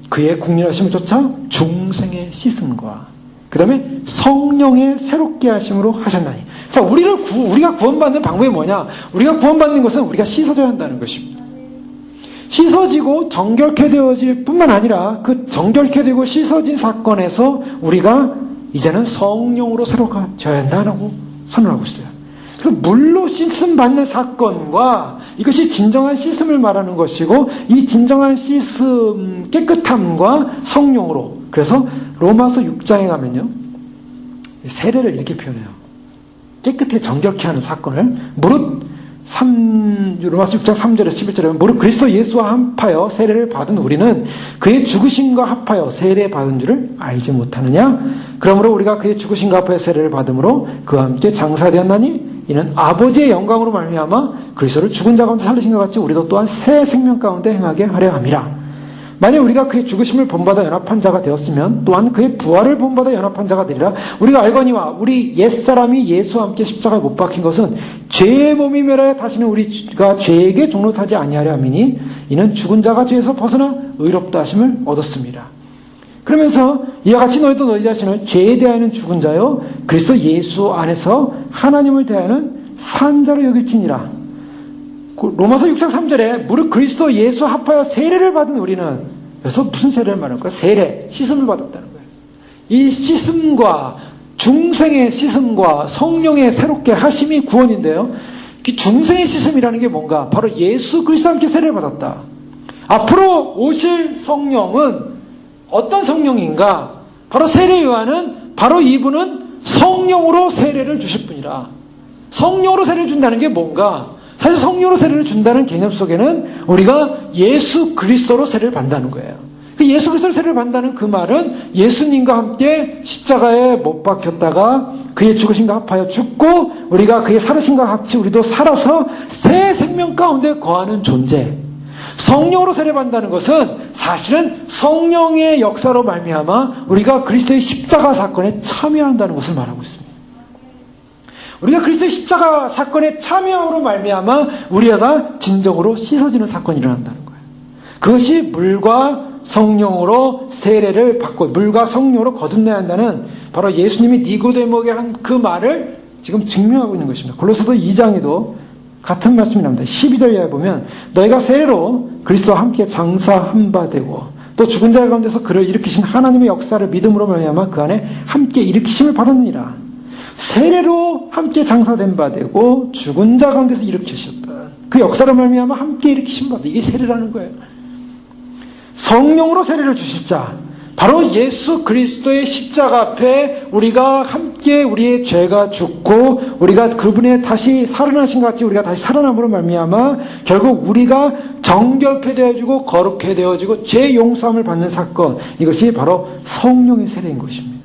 그의 긍휼하심을 쫓아 중생의 씻음과 그 다음에 성령의 새롭게 하심으로 하셨나니. 자, 우리가 구원받는 방법이 뭐냐? 우리가 구원받는 것은 우리가 씻어져야 한다는 것입니다. 씻어지고 정결케 되어질 뿐만 아니라 그 정결케 되고 씻어진 사건에서 우리가 이제는 성령으로 새로워져야 한다고 선언하고 있어요. 그래서 물로 씻음 받는 사건과 이것이 진정한 씻음을 말하는 것이고 이 진정한 씻음, 깨끗함과 성령으로, 그래서 로마서 6장에 가면요, 세례를 이렇게 표현해요. 깨끗해 정결케 하는 사건을 로마서 6장 3절에서 11절에 무릇 그리스도 예수와 합하여 세례를 받은 우리는 그의 죽으심과 합하여 세례 받은 줄을 알지 못하느냐? 그러므로 우리가 그의 죽으심과 합하여 세례를 받음으로 그와 함께 장사되었나니 이는 아버지의 영광으로 말미암아 그리스도를 죽은 자 가운데 살리신 것 같이 우리도 또한 새 생명 가운데 행하게 하려 함이라. 만약 우리가 그의 죽으심을 본받아 연합한 자가 되었으면 또한 그의 부활을 본받아 연합한 자가 되리라. 우리가 알거니와 우리 옛사람이 예수와 함께 십자가에 못 박힌 것은 죄의 몸이 멸하여 다시는 우리가 죄에게 종노하지 아니하려 함이니 이는 죽은 자가 죄에서 벗어나 의롭다 하심을 얻었습니다. 그러면서 이와 같이 너희도 너희 자신을 죄에 대하여는 죽은 자요 그리스도 예수 안에서 하나님을 대하여는 산 자로 여길지니라. 로마서 6장 3절에 무릇 그리스도 예수 합하여 세례를 받은 우리는, 그래서 무슨 세례를 말할까요? 세례, 씻음을 받았다는 거예요. 이 씻음과 중생의 씻음과 성령의 새롭게 하심이 구원인데요, 중생의 씻음이라는 게 뭔가? 바로 예수 그리스도와 함께 세례를 받았다. 앞으로 오실 성령은 어떤 성령인가? 바로 세례 요한은 바로 이분은 성령으로 세례를 주실 분이라. 성령으로 세례를 준다는 게 뭔가? 사실 성령으로 세례를 준다는 개념 속에는 우리가 예수 그리스도로 세례를 받는다는 거예요. 그 예수 그리스도로 세례를 받는다는 그 말은 예수님과 함께 십자가에 못 박혔다가 그의 죽으심과 합하여 죽고 우리가 그의 살으심과 같이 우리도 살아서 새 생명 가운데 거하는 존재. 성령으로 세례받는다는 것은 사실은 성령의 역사로 말미암아 우리가 그리스도의 십자가 사건에 참여한다는 것을 말하고 있습니다. 우리가 그리스도의 십자가 사건에 참여함으로 말미암아 우리가 진정으로 씻어지는 사건이 일어난다는 거예요. 그것이 물과 성령으로 세례를 받고 물과 성령으로 거듭내야 한다는 바로 예수님이 니고데모에게 한 그 말을 지금 증명하고 있는 것입니다. 골로새서 2장에도 같은 말씀이 나옵니다. 12절 이하에 보면 너희가 세례로 그리스도와 함께 장사한 바 되고 또 죽은 자 가운데서 그를 일으키신 하나님의 역사를 믿음으로 말미암아 그 안에 함께 일으키심을 받았느니라. 세례로 함께 장사된 바 되고 죽은 자 가운데서 일으키셨다. 그 역사로 말미암아 함께 일으키심을 받았다. 이게 세례라는 거예요. 성령으로 세례를 주실 자, 바로 예수 그리스도의 십자가 앞에 우리가 함께 우리의 죄가 죽고 우리가 그분의 다시 살아나신 것 같이 우리가 다시 살아남으로 말미암아 결국 우리가 정결케 되어지고 거룩해 되어지고 죄 용서함을 받는 사건, 이것이 바로 성령의 세례인 것입니다.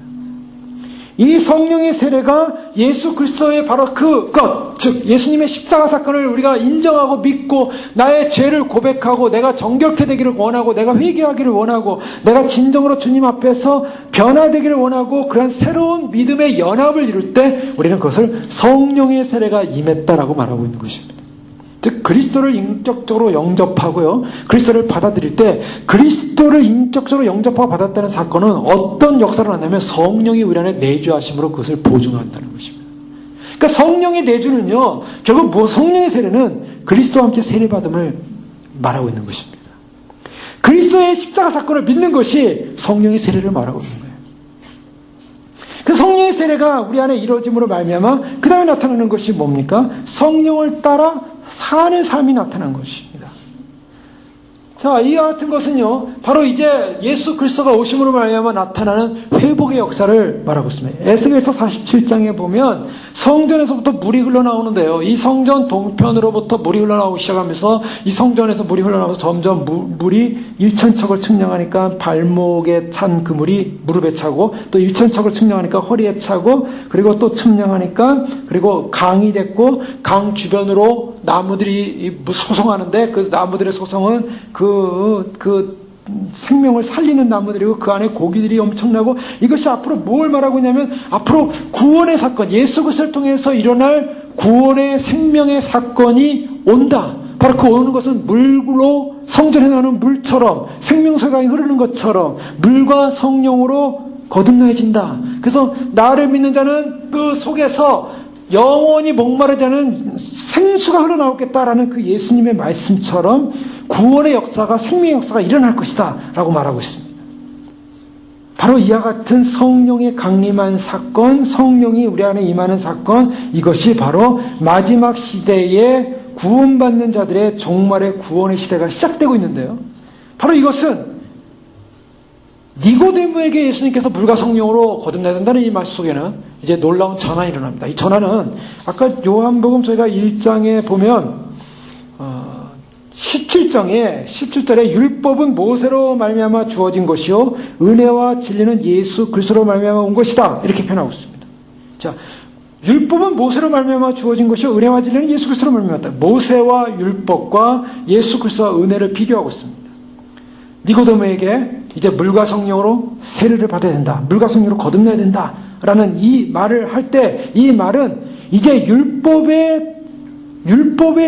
이 성령의 세례가 예수 그리스도의 바로 그것, 즉 예수님의 십자가 사건을 우리가 인정하고 믿고 나의 죄를 고백하고 내가 정결케 되기를 원하고 내가 회개하기를 원하고 내가 진정으로 주님 앞에서 변화되기를 원하고 그런 새로운 믿음의 연합을 이룰 때 우리는 그것을 성령의 세례가 임했다라고 말하고 있는 것입니다. 즉 그리스도를 인격적으로 영접하고요, 그리스도를 받아들일 때 그리스도를 인격적으로 영접하고 받았다는 사건은 어떤 역사를 하냐면 성령이 우리 안에 내주하심으로 그것을 보증한다는 것입니다. 그러니까 성령의 내주는요, 결국 성령의 세례는 그리스도와 함께 세례받음을 말하고 있는 것입니다. 그리스도의 십자가 사건을 믿는 것이 성령의 세례를 말하고 있는 거예요. 그 성령의 세례가 우리 안에 이루어짐으로 말미암아 그 다음에 나타나는 것이 뭡니까? 성령을 따라 사는 삶이 나타난 것입니다. 자, 이와 같은 것은요, 바로 이제 예수 그리스도가 오심으로 말미암아 나타나는 회복의 역사를 말하고 있습니다. 에스겔서 47장에 보면 성전에서부터 물이 흘러나오는데요, 이 성전 동편으로부터 물이 흘러나오기 시작하면서 이 성전에서 물이 흘러나오면서 점점 물이 1,000척을 측량하니까 발목에 찬 그 물이 무릎에 차고 또 1,000척을 측량하니까 허리에 차고 그리고 또 측량하니까 그리고 강이 됐고 강 주변으로 나무들이 소송하는데 그 나무들의 소송은 그 생명을 살리는 나무들이고 그 안에 고기들이 엄청나고, 이것이 앞으로 뭘 말하고 있냐면 앞으로 구원의 사건, 예수 그리스도를 통해서 일어날 구원의 생명의 사건이 온다. 바로 그 오는 것은 물로, 성전에 나오는 물처럼 생명수가 흐르는 것처럼 물과 성령으로 거듭나해진다. 그래서 나를 믿는 자는 그 속에서 영원히 목마르지 않은 생수가 흘러나오겠다라는 그 예수님의 말씀처럼 구원의 역사가, 생명의 역사가 일어날 것이다 라고 말하고 있습니다. 바로 이와 같은 성령의 강림한 사건, 성령이 우리 안에 임하는 사건, 이것이 바로 마지막 시대에 구원받는 자들의 종말의 구원의 시대가 시작되고 있는데요, 바로 이것은 니고데모에게 예수님께서 물과 성령으로 거듭나야 된다는 이 말씀 속에는 이제 놀라운 전환이 일어납니다. 이 전환은 아까 요한복음 저희가 1장에 보면 17절에 율법은 모세로 말미암아 주어진 것이요 은혜와 진리는 예수 그리스도로 말미암아 온 것이다, 이렇게 표현하고 있습니다. 자, 율법은 모세로 말미암아 주어진 것이요 은혜와 진리는 예수 그리스도로 말미암았다. 모세와 율법과 예수 그리스도와 은혜를 비교하고 있습니다. 니고데모에게 이제 물과 성령으로 세례를 받아야 된다, 물과 성령으로 거듭나야 된다 라는 이 말을 할 때, 이 말은 이제 율법의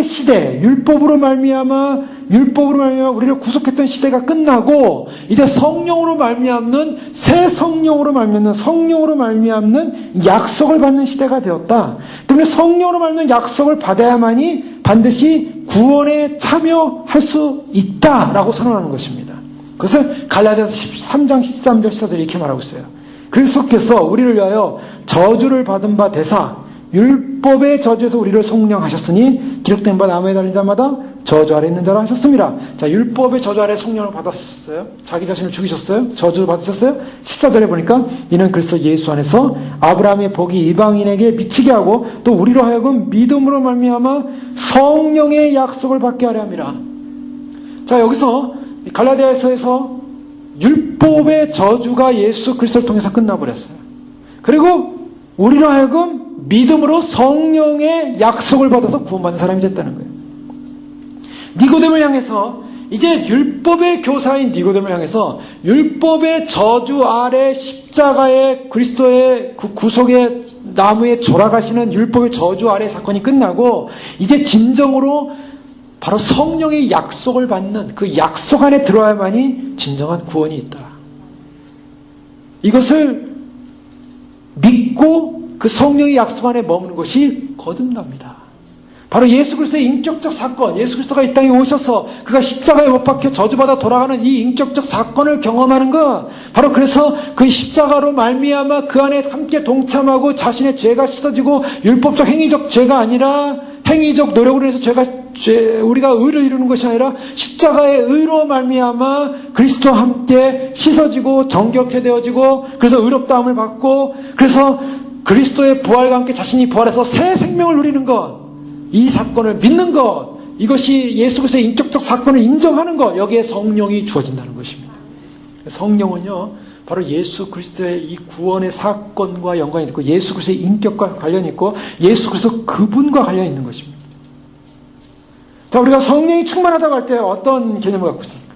시대, 율법으로 말미암아 우리를 구속했던 시대가 끝나고 이제 성령으로 말미암는, 새 성령으로 말미암는 약속을 받는 시대가 되었다. 때문에 성령으로 말미암는 약속을 받아야만이 반드시 구원에 참여할 수 있다라고 선언하는 것입니다. 그것을 갈라디아서 13장 13절 14절에 이렇게 말하고 있어요. 그리스도께서 우리를 위하여 저주를 받은 바 되사 율법의 저주에서 우리를 속량하셨으니 기록된 바 나무에 달린 자마다 저주 아래 있는 자라 하셨습니다. 자, 율법의 저주 아래 속량을 받았었어요. 자기 자신을 죽이셨어요. 저주 받으셨어요. 14절에 보니까 이는 그리스도 예수 안에서 아브라함의 복이 이방인에게 미치게 하고 또 우리로 하여금 믿음으로 말미암아 성령의 약속을 받게 하려 함이라. 자, 여기서 갈라디아서에서 율법의 저주가 예수 그리스도를 통해서 끝나버렸어요. 그리고 우리로 하여금 믿음으로 성령의 약속을 받아서 구원받는 사람이 됐다는 거예요. 니고데모를 향해서 이제 율법의 교사인 니고데모를 향해서 율법의 저주 아래 십자가의 그리스도의 그 구속의 나무에 돌아가시는 율법의 저주 아래 사건이 끝나고 이제 진정으로 바로 성령의 약속을 받는 그 약속 안에 들어야만이 진정한 구원이 있다. 이것을 믿고 그 성령의 약속 안에 머무는 것이 거듭납니다. 바로 예수 그리스도의 인격적 사건, 예수 그리스도가 이 땅에 오셔서 그가 십자가에 못 박혀 저주받아 돌아가는 이 인격적 사건을 경험하는 것, 바로 그래서 그 십자가로 말미암아 그 안에 함께 동참하고 자신의 죄가 씻어지고 율법적 행위적 죄가 아니라 행위적 노력으로 해서 우리가 의를 이루는 것이 아니라 십자가의 의로 말미암아 그리스도와 함께 씻어지고 정결케 되어지고 그래서 의롭다함을 받고 그래서 그리스도의 부활과 함께 자신이 부활해서 새 생명을 누리는 것, 이 사건을 믿는 것, 이것이 예수 그리스도의 인격적 사건을 인정하는 것, 여기에 성령이 주어진다는 것입니다. 성령은요, 바로 예수 그리스도의 이 구원의 사건과 연관이 있고 예수 그리스도의 인격과 관련이 있고 예수 그리스도 그분과 관련이 있는 것입니다. 자, 우리가 성령이 충만하다고 할 때 어떤 개념을 갖고 있습니까?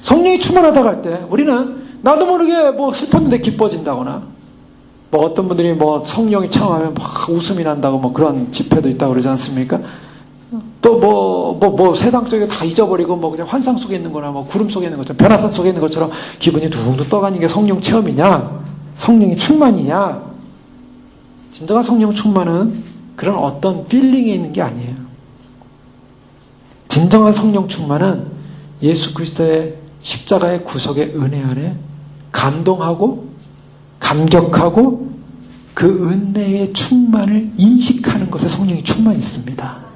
성령이 충만하다고 할 때 우리는 나도 모르게 뭐 슬펐는데 기뻐진다거나 뭐 어떤 분들이 뭐 성령이 참하면 막 웃음이 난다고 뭐 그런 집회도 있다고 그러지 않습니까? 또 뭐 세상 쪽에 다 잊어버리고 뭐 그냥 환상 속에 있는 거나 뭐 구름 속에 있는 것처럼 변화산 속에 있는 것처럼 기분이 둥둥 떠가는 게 성령 체험이냐? 성령이 충만이냐? 진정한 성령 충만은 그런 어떤 필링에 있는 게 아니에요. 진정한 성령 충만은 예수 그리스도의 십자가의 구속의 은혜 안에 감동하고 감격하고 그 은혜의 충만을 인식하는 것에 성령이 충만히 있습니다.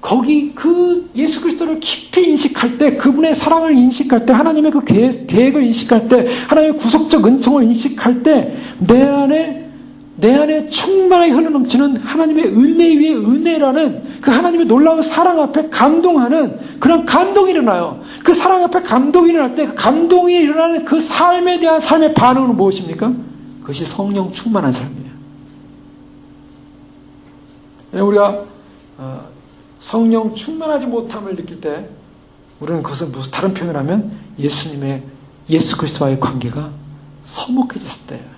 거기 그 예수 그리스도를 깊이 인식할 때, 그분의 사랑을 인식할 때, 하나님의 그 계획을 인식할 때, 하나님의 구속적 은총을 인식할 때 내 안에 충만하게 흘러넘치는 하나님의 은혜 위에 은혜라는 그 하나님의 놀라운 사랑 앞에 감동하는 그런 감동이 일어나요. 그 사랑 앞에 감동이 일어날 때 그 감동이 일어나는 그 삶에 대한 삶의 반응은 무엇입니까? 그것이 성령 충만한 삶이에요. 우리가 성령 충만하지 못함을 느낄 때 우리는 그것을 무슨 다른 표현을 하면 예수 그리스도와의 관계가 서먹해졌을 때예요.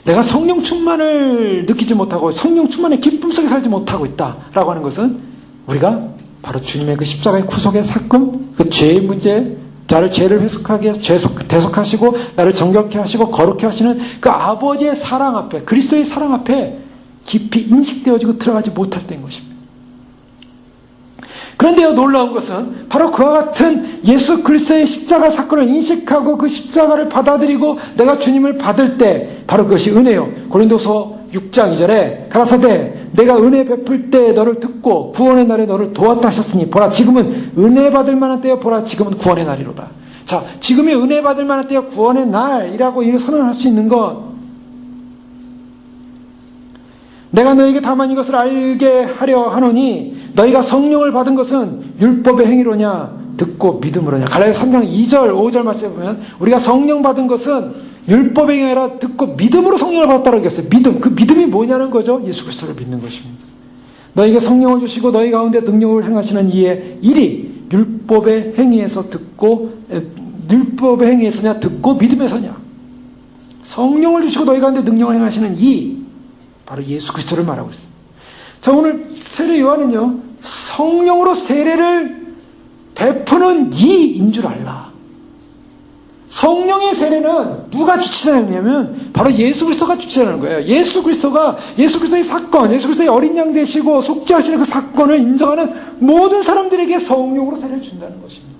내가 성령 충만을 느끼지 못하고 성령 충만의 기쁨 속에 살지 못하고 있다라고 하는 것은 우리가 바로 주님의 그 십자가의 구속의 사건, 그 죄의 문제, 나를 죄를 회속하게 대속하시고 나를 정결케 하시고 거룩케 하시는 그 아버지의 사랑 앞에, 그리스도의 사랑 앞에 깊이 인식되어지고 들어가지 못할 때인 것입니다. 그런데요, 놀라운 것은 바로 그와 같은 예수 그리스도의 십자가 사건을 인식하고 그 십자가를 받아들이고 내가 주님을 받을 때 바로 그것이 은혜요. 고린도서 6장 2절에 가라사대 내가 은혜 베풀 때 너를 듣고 구원의 날에 너를 도왔다 하셨으니 보라 지금은 은혜 받을 만한 때요 보라 지금은 구원의 날이로다. 자, 지금이 은혜 받을 만한 때요 구원의 날이라고 선언할 수 있는 것, 내가 너에게 다만 이것을 알게 하려 하노니 너희가 성령을 받은 것은 율법의 행위로냐 듣고 믿음으로냐. 갈라디아서 3장 2절 5절 말씀에 보면 우리가 성령 받은 것은 율법의 행위가 아니라 듣고 믿음으로 성령을 받았다고 얘기했어요. 믿음, 그 믿음이 뭐냐는 거죠. 예수 그리스도를 믿는 것입니다. 너에게 성령을 주시고 너희 가운데 능력을 행하시는 이의 일이 율법의 행위에서냐 듣고 믿음에서냐. 성령을 주시고 너희 가운데 능력을 행하시는 이 바로 예수 그리스도를 말하고 있습니다. 자, 오늘 세례 요한은요, 성령으로 세례를 베푸는 이인 줄 알라. 성령의 세례는 누가 주체자냐면 바로 예수 그리스도가 주체자라는 거예요. 예수 그리스도의 사건, 예수 그리스도의 어린 양 되시고 속죄하시는 그 사건을 인정하는 모든 사람들에게 성령으로 세례를 준다는 것입니다.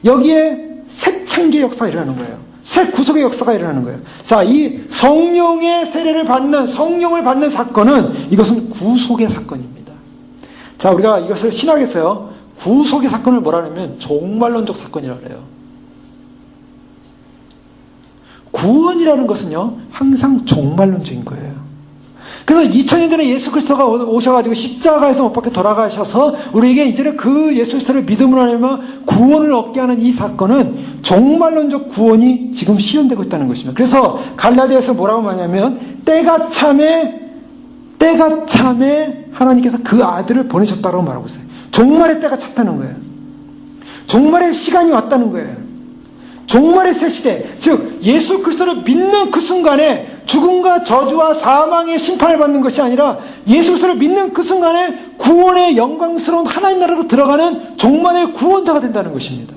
여기에 새 창조의 역사가 일어나는 거예요. 새 구속의 역사가 일어나는 거예요. 자, 이 성령의 세례를 받는, 성령을 받는 사건은 이것은 구속의 사건입니다. 자, 우리가 이것을 신학에서요, 구속의 사건을 뭐라 하냐면 종말론적 사건이라고 해요. 구원이라는 것은요, 항상 종말론적인 거예요. 그래서 2000년 전에 예수 그리스도가 오셔가지고 십자가에서 못 박혀 돌아가셔서 우리에게 이제는 그 예수 그리스도를 믿음으로 하면 구원을 얻게 하는 이 사건은 종말론적 구원이 지금 실현되고 있다는 것입니다. 그래서 갈라디아에서 뭐라고 말하냐면 때가 참에 하나님께서 그 아들을 보내셨다고 말하고 있어요. 종말의 때가 찼다는 거예요. 종말의 시간이 왔다는 거예요. 종말의 새 시대, 즉 예수 그리스도를 믿는 그 순간에 죽음과 저주와 사망의 심판을 받는 것이 아니라 예수 그리스도를 믿는 그 순간에 구원의 영광스러운 하나님 나라로 들어가는 종말의 구원자가 된다는 것입니다.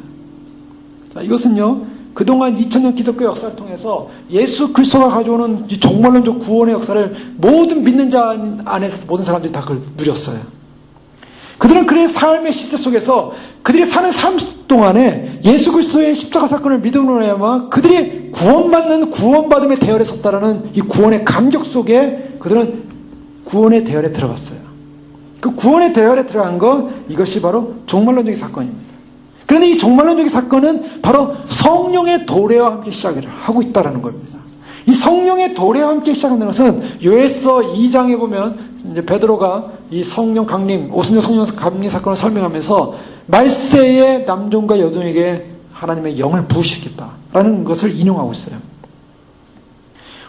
자, 이것은요, 그동안 2000년 기독교 역사를 통해서 예수 그리스도가 가져오는 종말론적 구원의 역사를 모든 믿는 자 안에서 모든 사람들이 다 그걸 누렸어요. 그들은 그의 삶의 실제 속에서 그들이 사는 삶 동안에 예수 그리스도의 십자가 사건을 믿음으로 말미암아 그들이 구원받음의 대열에 섰다라는 이 구원의 감격 속에 그들은 구원의 대열에 들어갔어요. 그 구원의 대열에 들어간 것, 이것이 바로 종말론적인 사건입니다. 그런데 이 종말론적인 사건은 바로 성령의 도래와 함께 시작을 하고 있다는 겁니다. 이 성령의 도래와 함께 시작하는 것은 요엘서 2장에 보면 이제 베드로가 이 성령 강림, 오순절 성령 강림 사건을 설명하면서 말세의 남종과 여종에게 하나님의 영을 부으시겠다라는 것을 인용하고 있어요.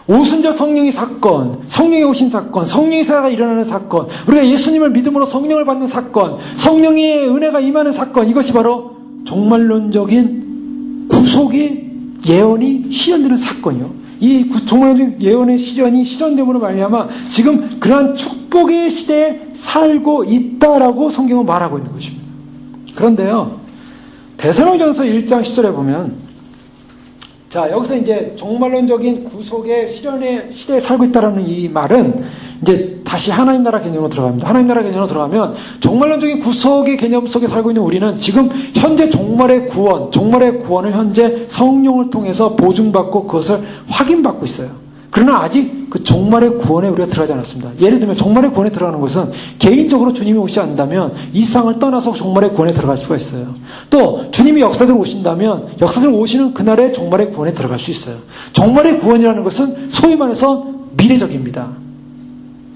오순절 성령의 사건, 성령이 오신 사건, 성령의 사가 일어나는 사건, 우리가 예수님을 믿음으로 성령을 받는 사건, 성령의 은혜가 임하는 사건, 이것이 바로 종말론적인 구속의 예언이 실현되는 사건이요. 이 종말론적 예언의 실현이 실현됨으로 말미암아 지금 그러한 축복의 시대에 살고 있다라고 성경은 말하고 있는 것입니다. 그런데요, 데살로니가전서 1장 10절에 보면, 자, 여기서 이제 종말론적인 구속의 실현의 시대에 살고 있다라는 이 말은 이제 다시 하나님 나라 개념으로 들어갑니다. 하나님 나라 개념으로 들어가면 종말론적인 구속의 개념 속에 살고 있는 우리는 지금 현재 종말의 구원을 현재 성령을 통해서 보증받고 그것을 확인받고 있어요. 그러나 아직 그 종말의 구원에 우리가 들어가지 않았습니다. 예를 들면 종말의 구원에 들어가는 것은 개인적으로 주님이 오시지 않는다면 이 세상을 떠나서 종말의 구원에 들어갈 수가 있어요. 또 주님이 역사적으로 오신다면 역사적으로 오시는 그날에 종말의 구원에 들어갈 수 있어요. 종말의 구원이라는 것은 소위 말해서 미래적입니다.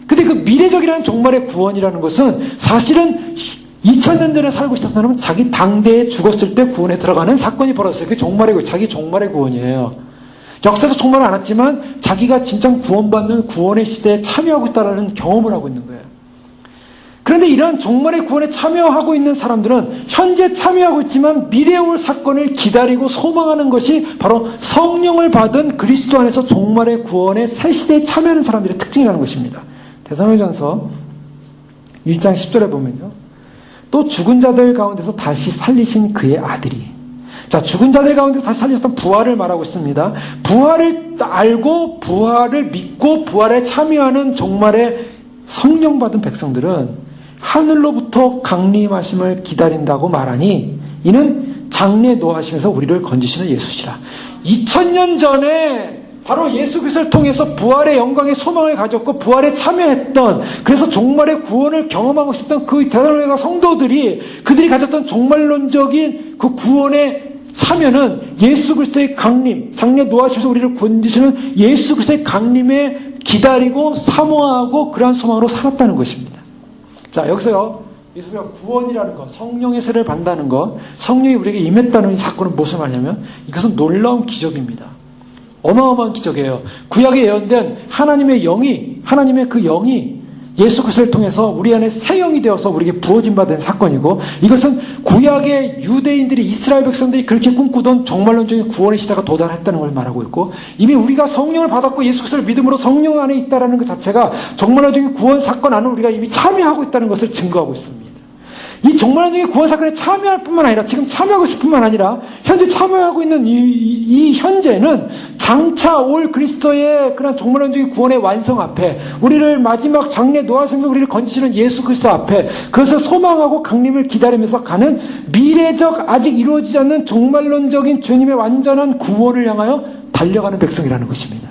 근데 그 미래적이라는 종말의 구원이라는 것은 사실은 2000년 전에 살고 있었던 사람은 자기 당대에 죽었을 때 구원에 들어가는 사건이 벌어졌어요. 그게 자기 종말의 구원이에요. 역사에서 종말은 않았지만 자기가 진짜 구원받는 구원의 시대에 참여하고 있다는 경험을 하고 있는 거예요. 그런데 이러한 종말의 구원에 참여하고 있는 사람들은 현재 참여하고 있지만 미래에 올 사건을 기다리고 소망하는 것이 바로 성령을 받은 그리스도 안에서 종말의 구원의 새 시대에 참여하는 사람들의 특징이라는 것입니다. 데살로니가전서 1장 10절에 보면요, 또 죽은 자들 가운데서 다시 살리신 그의 아들이, 자, 죽은 자들 가운데서 다시 살리셨던 부활을 말하고 있습니다. 부활을 알고 부활을 믿고 부활에 참여하는 종말의 성령 받은 백성들은 하늘로부터 강림하심을 기다린다고 말하니 이는 장래에 노하시면서 우리를 건지시는 예수시라. 2000년 전에 바로 예수 그리스도를 통해서 부활의 영광의 소망을 가졌고 부활에 참여했던, 그래서 종말의 구원을 경험하고 있었던 그 데살로니가 성도들이 그들이 가졌던 종말론적인 그 구원의 참여는 예수 그리스도의 강림, 장래 노하시면서 우리를 건지시는 예수 그리스도의 강림에 기다리고 사모하고 그러한 소망으로 살았다는 것입니다. 자, 여기서요, 예수가 구원이라는 것, 성령의 세례를 받는다는 것, 성령이 우리에게 임했다는 사건은 무슨 말이냐면 이것은 놀라운 기적입니다. 어마어마한 기적이에요. 구약에 예언된 하나님의 그 영이 예수 그리스도를 통해서 우리 안에 새 영이 되어서 우리에게 부어진 바 된 사건이고, 이것은 구약의 유대인들이, 이스라엘 백성들이 그렇게 꿈꾸던 종말론적인 구원의 시대가 도달했다는 걸 말하고 있고, 이미 우리가 성령을 받았고 예수 그리스도를 믿음으로 성령 안에 있다는 것 자체가 종말론적인 구원 사건 안에 우리가 이미 참여하고 있다는 것을 증거하고 있습니다. 이 종말론적인 구원 사건에 참여할 뿐만 아니라, 지금 참여하고 싶을 뿐만 아니라 현재 참여하고 있는 이 현재는 장차 올 그리스도의 그런 종말론적인 구원의 완성 앞에, 우리를 마지막 장래 노하심에서 우리를 건지시는 예수 그리스도 앞에, 그것을 소망하고 강림을 기다리면서 가는 미래적 아직 이루어지지 않는 종말론적인 주님의 완전한 구원을 향하여 달려가는 백성이라는 것입니다.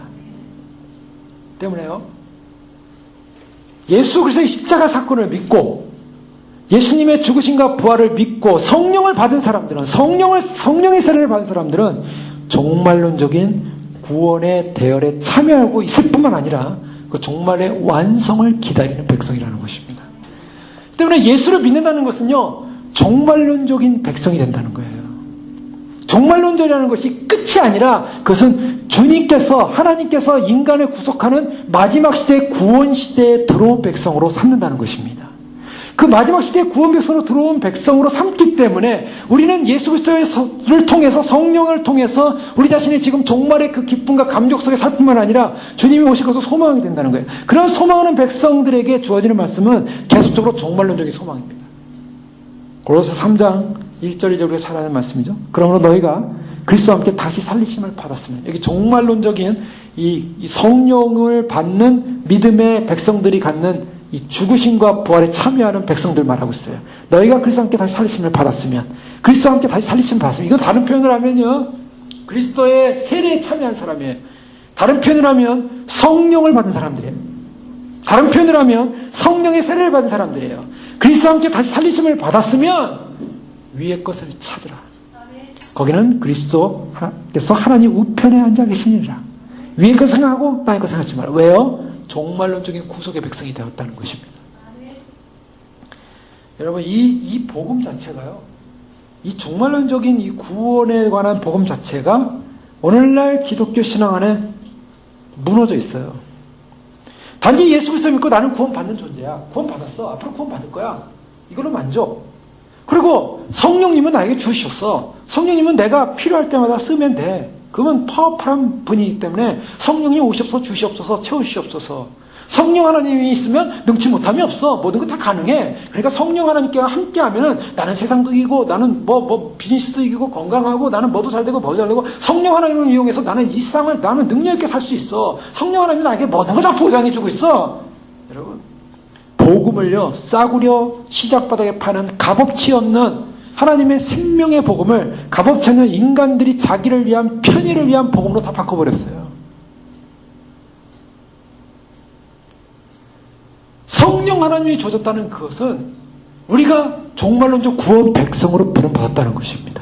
때문에요, 예수 그리스도의 십자가 사건을 믿고 예수님의 죽으심과 부활을 믿고 성령을 받은 사람들은, 성령의 세례를 받은 사람들은 종말론적인 구원의 대열에 참여하고 있을 뿐만 아니라 그 종말의 완성을 기다리는 백성이라는 것입니다. 때문에 예수를 믿는다는 것은요, 종말론적인 백성이 된다는 거예요. 종말론적이라는 것이 끝이 아니라 그것은 주님께서, 하나님께서 인간을 구속하는 마지막 시대의 구원 시대에 들어온 백성으로 삼는다는 것입니다. 그 마지막 시대의 구원 백성으로 들어온 백성으로 삼기 때문에 우리는 예수 그리스도를 통해서, 성령을 통해서 우리 자신이 지금 종말의 그 기쁨과 감격 속에 살 뿐만 아니라 주님이 오실 것을 소망하게 된다는 거예요. 그런 소망하는 백성들에게 주어지는 말씀은 계속적으로 종말론적인 소망입니다. 고로새 3장 1절 2절 우리가 잘 아는 말씀이죠. 그러므로 너희가 그리스도와 함께 다시 살리심을 받았으면, 여기 종말론적인 이 성령을 받는 믿음의 백성들이 갖는 이 죽으심과 부활에 참여하는 백성들 말하고 있어요. 너희가 그리스도와 함께 다시 살리심을 받았으면, 그리스도와 함께 다시 살리심을 받았으면, 이건 다른 표현을 하면요, 그리스도의 세례에 참여한 사람이에요. 다른 표현을 하면 성령을 받은 사람들이에요. 다른 표현을 하면 성령의 세례를 받은 사람들이에요. 그리스도와 함께 다시 살리심을 받았으면 위의 것을 찾으라. 거기는 그리스도께서 하나님 우편에 앉아 계시니라. 위의 것 생각하고 땅의 것 생각하지 마라. 왜요? 종말론적인 구속의 백성이 되었다는 것입니다. 여러분, 이 복음 자체가요, 이 종말론적인 이 구원에 관한 복음 자체가 오늘날 기독교 신앙 안에 무너져 있어요. 단지 예수 그리스도 믿고 나는 구원받는 존재야. 구원받았어. 앞으로 구원받을 거야. 이걸로 만족. 그리고 성령님은 나에게 주셨어. 성령님은 내가 필요할 때마다 쓰면 돼. 그러면 파워풀한 분이기 때문에 성령이 오시옵소서, 주시옵소서, 채우시옵소서. 성령 하나님이 있으면 능치 못함이 없어. 모든 것 다 가능해. 그러니까 성령 하나님께 함께 하면은 나는 세상도 이기고, 나는 비즈니스도 이기고, 건강하고, 나는 뭐도 잘 되고, 뭐도 잘 되고, 성령 하나님을 이용해서 나는 이 세상을 나는 능력 있게 살 수 있어. 성령 하나님이 나에게 모든 걸 다 보장해주고 있어. 여러분, 복음을요, 싸구려 시작바닥에 파는 값어치 없는 하나님의 생명의 복음을 값어치 없는 인간들이 자기를 위한, 편의를 위한 복음으로 다 바꿔버렸어요. 성령 하나님이 주어졌다는 그것은 우리가 종말론적 구원 백성으로 부름받았다는 것입니다.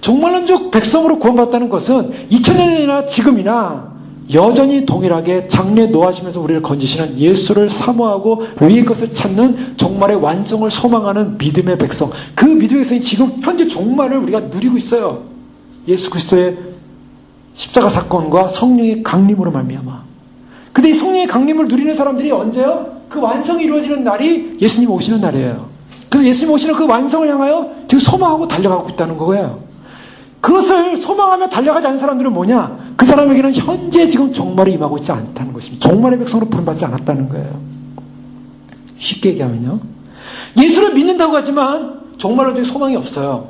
종말론적 백성으로 구원받았다는 것은 2000년이나 지금이나 여전히 동일하게 장래 노하시면서 우리를 건지시는 예수를 사모하고 위의 것을 찾는 종말의 완성을 소망하는 믿음의 백성, 그 믿음의 백성이 지금 현재 종말을 우리가 누리고 있어요. 예수 그리스도의 십자가 사건과 성령의 강림으로 말미암아. 근데 이 성령의 강림을 누리는 사람들이 언제요? 그 완성이 이루어지는 날이 예수님 오시는 날이에요. 그래서 예수님 오시는 그 완성을 향하여 지금 소망하고 달려가고 있다는 거예요. 그것을 소망하며 달려가지 않는 사람들은 뭐냐? 그 사람에게는 현재 지금 종말이 임하고 있지 않다는 것입니다. 종말의 백성으로 부름받지 않았다는 거예요. 쉽게 얘기하면요, 예수를 믿는다고 하지만 종말론적인 소망이 없어요.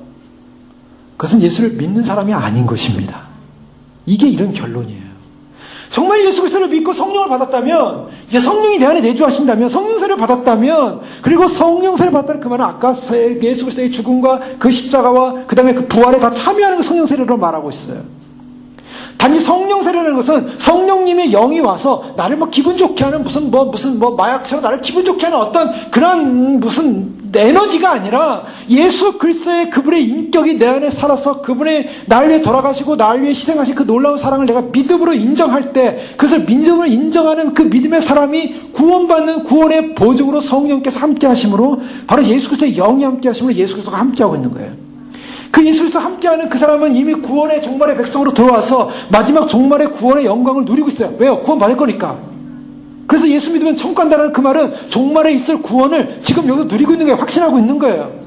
그것은 예수를 믿는 사람이 아닌 것입니다. 이게 이런 결론이에요. 정말 예수 그리스도를 믿고 성령을 받았다면, 성령이 내 안에 내주하신다면, 성령세를 받았다면, 그리고 성령세를 받았다는 그 말은 아까 예수 그리스도의 죽음과 그 십자가와 그 다음에 그 부활에 다 참여하는 그 성령세례로 말하고 있어요. 단지 성령세례라는 것은 성령님의 영이 와서 나를 기분 좋게 하는 무슨 마약처럼 나를 기분 좋게 하는 어떤 그런 무슨 에너지가 아니라 예수 그리스도의 그분의 인격이 내 안에 살아서 그분의 나를 위해 돌아가시고 나를 위해 희생하신 그 놀라운 사랑을 내가 믿음으로 인정할 때, 그것을 믿음으로 인정하는 그 믿음의 사람이 구원받는 구원의 보증으로 성령께서 함께 하심으로, 바로 예수 그리스도의 영이 함께 하심으로 예수 그리스도가 함께 하고 있는 거예요. 그 예수 그리스도와 함께하는 그 사람은 이미 구원의 종말의 백성으로 들어와서 마지막 종말의 구원의 영광을 누리고 있어요. 왜요? 구원 받을 거니까. 그래서 예수 믿으면 천국 간다는 그 말은 종말에 있을 구원을 지금 여기서 누리고 있는 게 확신하고 있는 거예요.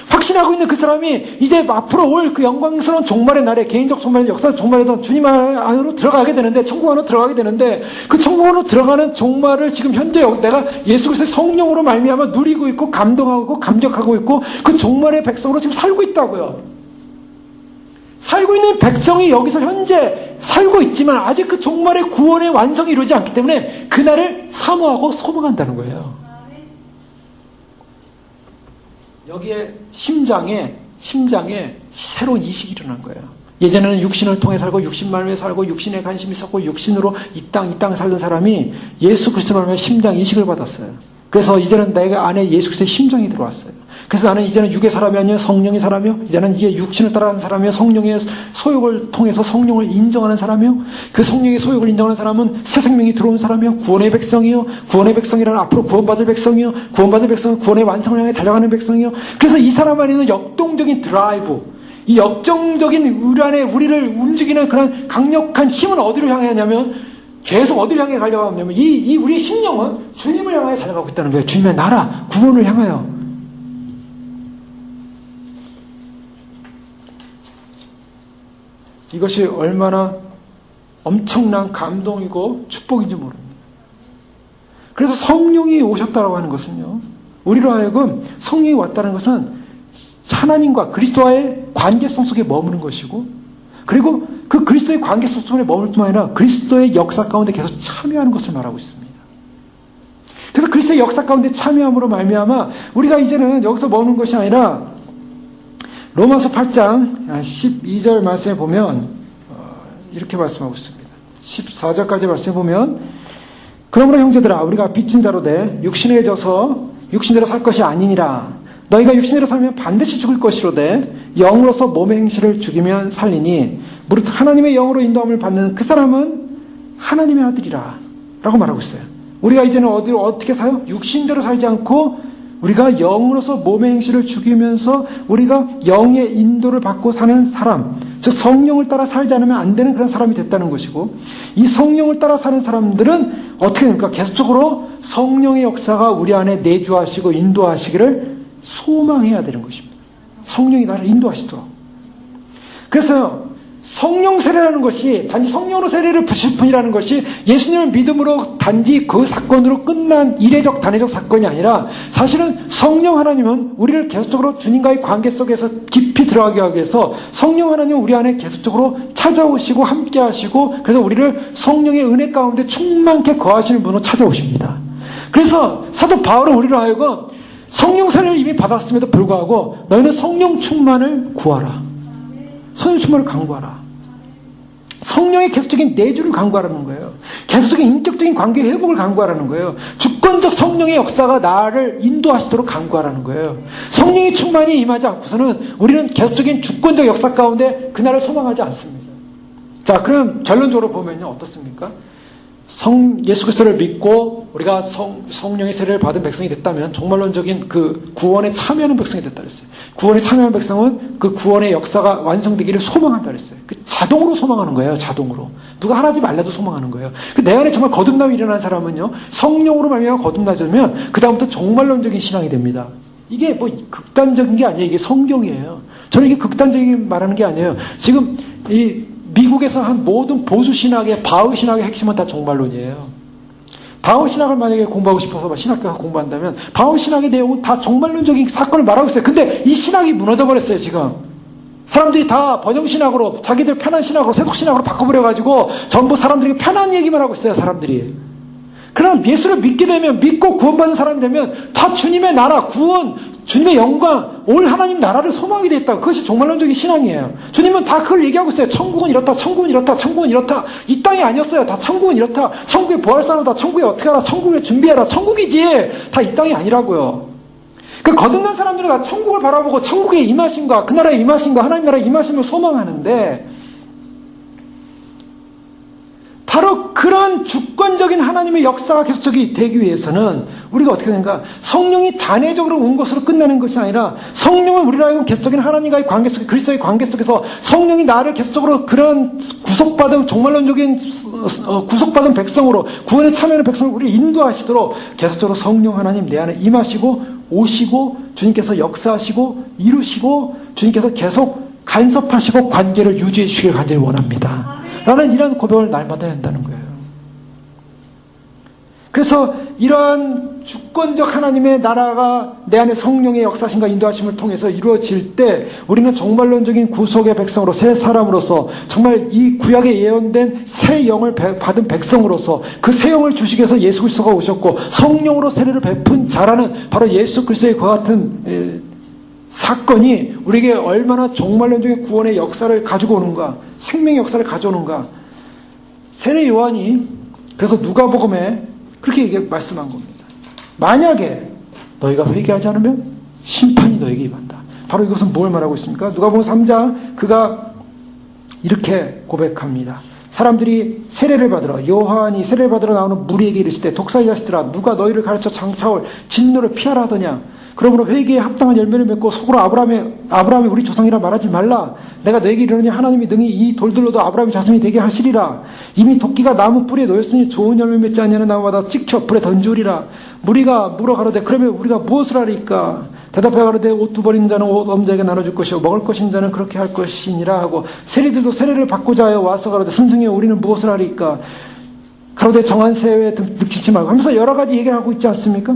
확신하고 있는 그 사람이 이제 앞으로 올 그 영광스러운 종말의 날에, 개인적 종말의 역사 종말에도 주님 안으로 들어가게 되는데, 천국 안으로 들어가게 되는데, 그 천국 안으로 들어가는 종말을 지금 현재 내가 예수 그리스도의 성령으로 말미암아 누리고 있고 감동하고 있고 감격하고 있고 그 종말의 백성으로 지금 살고 있다고요. 살고 있는 백성이 여기서 현재 살고 있지만 아직 그 종말의 구원의 완성이 이루어지지 않기 때문에 그날을 사모하고 소망한다는 거예요. 여기에 심장에 새로운 이식이 일어난 거예요. 예전에는 육신을 통해 살고 육신만 위해 살고 육신에 관심이 있었고 육신으로 이 땅 살던 사람이 예수 그리스도를 말하며 심장 이식을 받았어요. 그래서 이제는 내가 안에 예수 그리스도의 심정이 들어왔어요. 그래서 나는 이제는 육의 사람이 아니라 성령의 사람이요. 이제는 이제 육신을 따라가는 사람이요. 성령의 소욕을 통해서 성령을 인정하는 사람이요. 그 성령의 소욕을 인정하는 사람은 새 생명이 들어온 사람이요. 구원의 백성이요. 구원의 백성이라는 앞으로 구원받을 백성이요. 구원받을 백성은 구원의 완성을 향해 달려가는 백성이요. 그래서 이 사람 안에는 역동적인 드라이브, 이 역정적인 우리 안에 우리를 움직이는 그런 강력한 힘은 어디로 향해 하냐면 계속 어디를 향해 가려고 하냐면 이 우리의 심령은 주님을 향해 달려가고 있다는 거예요. 주님의 나라, 구원을 향하여. 이것이 얼마나 엄청난 감동이고 축복인지 모릅니다. 그래서 성령이 오셨다고 하는 것은요, 우리로 하여금 성령이 왔다는 것은 하나님과 그리스도와의 관계성 속에 머무는 것이고, 그리고 그 그리스도의 관계성 속에 머물 뿐만 아니라 그리스도의 역사 가운데 계속 참여하는 것을 말하고 있습니다. 그래서 그리스도의 역사 가운데 참여함으로 말미암아 우리가 이제는 여기서 머무는 것이 아니라 로마서 8장 12절 말씀에 보면 이렇게 말씀하고 있습니다. 14절까지 말씀에 보면, 그러므로 형제들아 우리가 빚진 자로 돼 육신에 져서 육신대로 살 것이 아니니라. 너희가 육신대로 살면 반드시 죽을 것이로되 영으로서 몸의 행실을 죽이면 살리니 무릇 하나님의 영으로 인도함을 받는 그 사람은 하나님의 아들이라 라고 말하고 있어요. 우리가 이제는 어떻게 사요? 육신대로 살지 않고 우리가 영으로서 몸의 행실을 죽이면서 우리가 영의 인도를 받고 사는 사람, 즉 성령을 따라 살지 않으면 안 되는 그런 사람이 됐다는 것이고, 이 성령을 따라 사는 사람들은 어떻게 됩니까? 계속적으로 성령의 역사가 우리 안에 내주하시고 인도하시기를 소망해야 되는 것입니다. 성령이 나를 인도하시도록. 그래서 성령 세례라는 것이 단지 성령으로 세례를 붙일 뿐이라는 것이 예수님을 믿음으로 단지 그 사건으로 끝난 이례적 단회적 사건이 아니라, 사실은 성령 하나님은 우리를 계속적으로 주님과의 관계 속에서 깊이 들어가게 하기 위해서 성령 하나님은 우리 안에 계속적으로 찾아오시고 함께 하시고, 그래서 우리를 성령의 은혜 가운데 충만케 거하시는 분으로 찾아오십니다. 그래서 사도 바울은 우리로 하여금 성령 세례를 이미 받았음에도 불구하고 너희는 성령 충만을 구하라. 성령 충만을 강구하라. 성령의 계속적인 내주를 강구하라는 거예요. 계속적인 인격적인 관계의 회복을 강구하라는 거예요. 주권적 성령의 역사가 나를 인도하시도록 강구하라는 거예요. 성령의 충만이 임하지 않고서는 우리는 계속적인 주권적 역사 가운데 그날을 소망하지 않습니다. 자, 그럼 결론적으로 보면요, 어떻습니까? 예수 그리스도를 믿고 우리가 성령의 세례를 받은 백성이 됐다면 정말론적인 그 구원에 참여하는 백성이 됐다 그랬어요. 구원에 참여하는 백성은 그 구원의 역사가 완성되기를 소망한다 그랬어요. 그 자동으로 소망하는 거예요. 자동으로. 누가 하라지 말라도 소망하는 거예요. 내 안에 정말 거듭남이 일어난 사람은요, 성령으로 말미암아 거듭나면 그 다음부터 정말론적인 신앙이 됩니다. 이게 뭐 극단적인 게 아니에요. 이게 성경이에요. 저는 이게 극단적인 말하는 게 아니에요. 지금 이 미국에서 한 모든 보수 신학의 바흐 신학의 핵심은 다 정말론이에요. 바흐 신학을 만약에 공부하고 싶어서 신학교 가서 공부한다면 바흐 신학의 내용은 다 정말론적인 사건을 말하고 있어요. 근데 이 신학이 무너져 버렸어요. 지금 사람들이 다 번영 신학으로, 자기들 편한 신학으로, 세속 신학으로 바꿔버려 가지고 전부 사람들이 편한 얘기만 하고 있어요. 사람들이. 그럼 예수를 믿게 되면, 믿고 구원받은 사람이 되면 다 주님의 나라, 구원, 주님의 영광, 올 하나님 나라를 소망하게 돼 있다. 그것이 정말론적인 신앙이에요. 주님은 다 그걸 얘기하고 있어요. 천국은 이렇다, 천국은 이렇다, 천국은 이렇다. 이 땅이 아니었어요. 다 천국은 이렇다. 천국에 부활 사람다. 천국에 어떻게 하라, 천국에 준비해라. 천국이지. 다 이 땅이 아니라고요. 그 거듭난 사람들은 다 천국을 바라보고 천국의 임하심과 그 나라의 임하심과 하나님 나라의 임하심을 소망하는데, 바로 그런 주권적인 하나님의 역사가 계속적이 되기 위해서는 우리가 어떻게 되는가? 성령이 단회적으로 온 것으로 끝나는 것이 아니라, 성령은 우리로 하여금 계속적인 하나님과의 관계 속에, 그리스도의 관계 속에서 성령이 나를 계속적으로 그런 구속받은, 정말론적인 구속받은 백성으로, 구원에 참여하는 백성을 우리를 인도하시도록 계속적으로 성령 하나님 내 안에 임하시고 오시고, 주님께서 역사하시고 이루시고, 주님께서 계속 간섭하시고 관계를 유지해 주시길 간절히 원합니다. 라는 이런 고백을 날마다 한다는 거예요. 그래서 이러한 주권적 하나님의 나라가 내 안에 성령의 역사심과 인도하심을 통해서 이루어질 때 우리는 정말론적인 구속의 백성으로 새 사람으로서 정말 이 구약에 예언된 새 영을 받은 백성으로서 그 새 영을 주시기 위해서 예수 그리스도가 오셨고 성령으로 세례를 베푼 자라는 바로 예수 그리스도의 그와 같은 사건이 우리에게 얼마나 정말론적인 구원의 역사를 가지고 오는가, 생명의 역사를 가져오는가. 세례 요한이 그래서 누가복음에 그렇게 말씀한 겁니다. 만약에 너희가 회개하지 않으면 심판이 너에게 임한다. 바로 이것은 뭘 말하고 있습니까? 누가복음 3장 그가 이렇게 고백합니다. 사람들이 세례를 받으러, 요한이 세례를 받으러 나오는 무리에게 이르실 때 독사의 자식들아 누가 너희를 가르쳐 장차올 진노를 피하라 하더냐. 그러므로 회개에 합당한 열매를 맺고 속으로 아브라함이 우리 조상이라 말하지 말라. 내가 너에게 이르노니 하나님이 능히 이 돌들로도 아브라함의 자손이 되게 하시리라. 이미 도끼가 나무 뿌리에 놓였으니 좋은 열매 맺지 아니하는 나무마다 찍혀 불에 던지우리라. 무리가 물어 가로되 그러면 우리가 무엇을 하리까? 대답하여 가로되 옷 두 벌인 자는 옷 엄자에게 나눠줄 것이요 먹을 것인 자는 그렇게 할 것이니라 하고 세리들도 세례를 받고자 하여 와서 가로되 선생이여 우리는 무엇을 하리까? 가로되 정한 세에 늑치지 말고 하면서 여러 가지 얘기를 하고 있지 않습니까?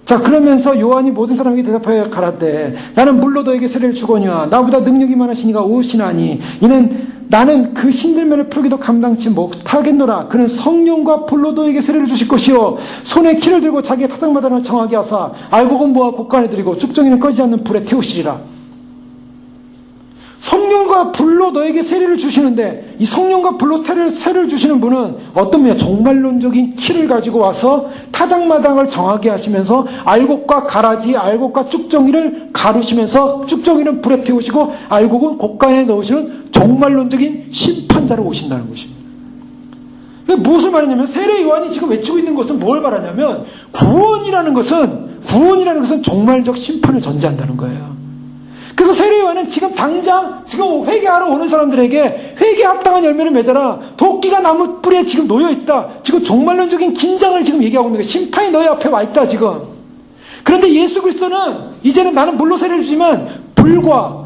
자, 그러면서 요한이 모든 사람에게 대답하여 가라되 나는 물로 너에게 세례를 주거니와 나보다 능력이 많으시니가 오시나니 이는 나는 그 신들면을 풀기도 감당치 못하겠노라. 그는 성령과 불로 너에게 세례를 주실 것이요 손에 키를 들고 자기의 타작마다를 정하게 하사 알곡은 모아 곳간에 들이고 쭉정이는 꺼지지 않는 불에 태우시리라. 성령과 불로 너에게 세례를 주시는데 이 성령과 불로 세례를 주시는 분은 어떤 분이야? 정말론적인 키를 가지고 와서 타작마당을 정하게 하시면서 알곡과 가라지, 알곡과 쭉정이를 가르시면서 쭉정이는 불에 태우시고 알곡은 곳간에 넣으시는 정말론적인 심판자로 오신다는 것입니다. 무엇을 말하냐면 세례 요한이 지금 외치고 있는 것은 뭘 말하냐면 구원이라는 것은 정말적 심판을 전제한다는 거예요. 그래서 세례 요한은 지금 당장 지금 회개하러 오는 사람들에게 회개에 합당한 열매를 맺어라. 도끼가 나무 뿌리에 지금 놓여 있다. 지금 정말론적인 긴장을 지금 얘기하고 있는 거예요. 심판이 너희 앞에 와 있다 지금. 그런데 예수 그리스도는 이제는 나는 물로 세례를 주지만 불과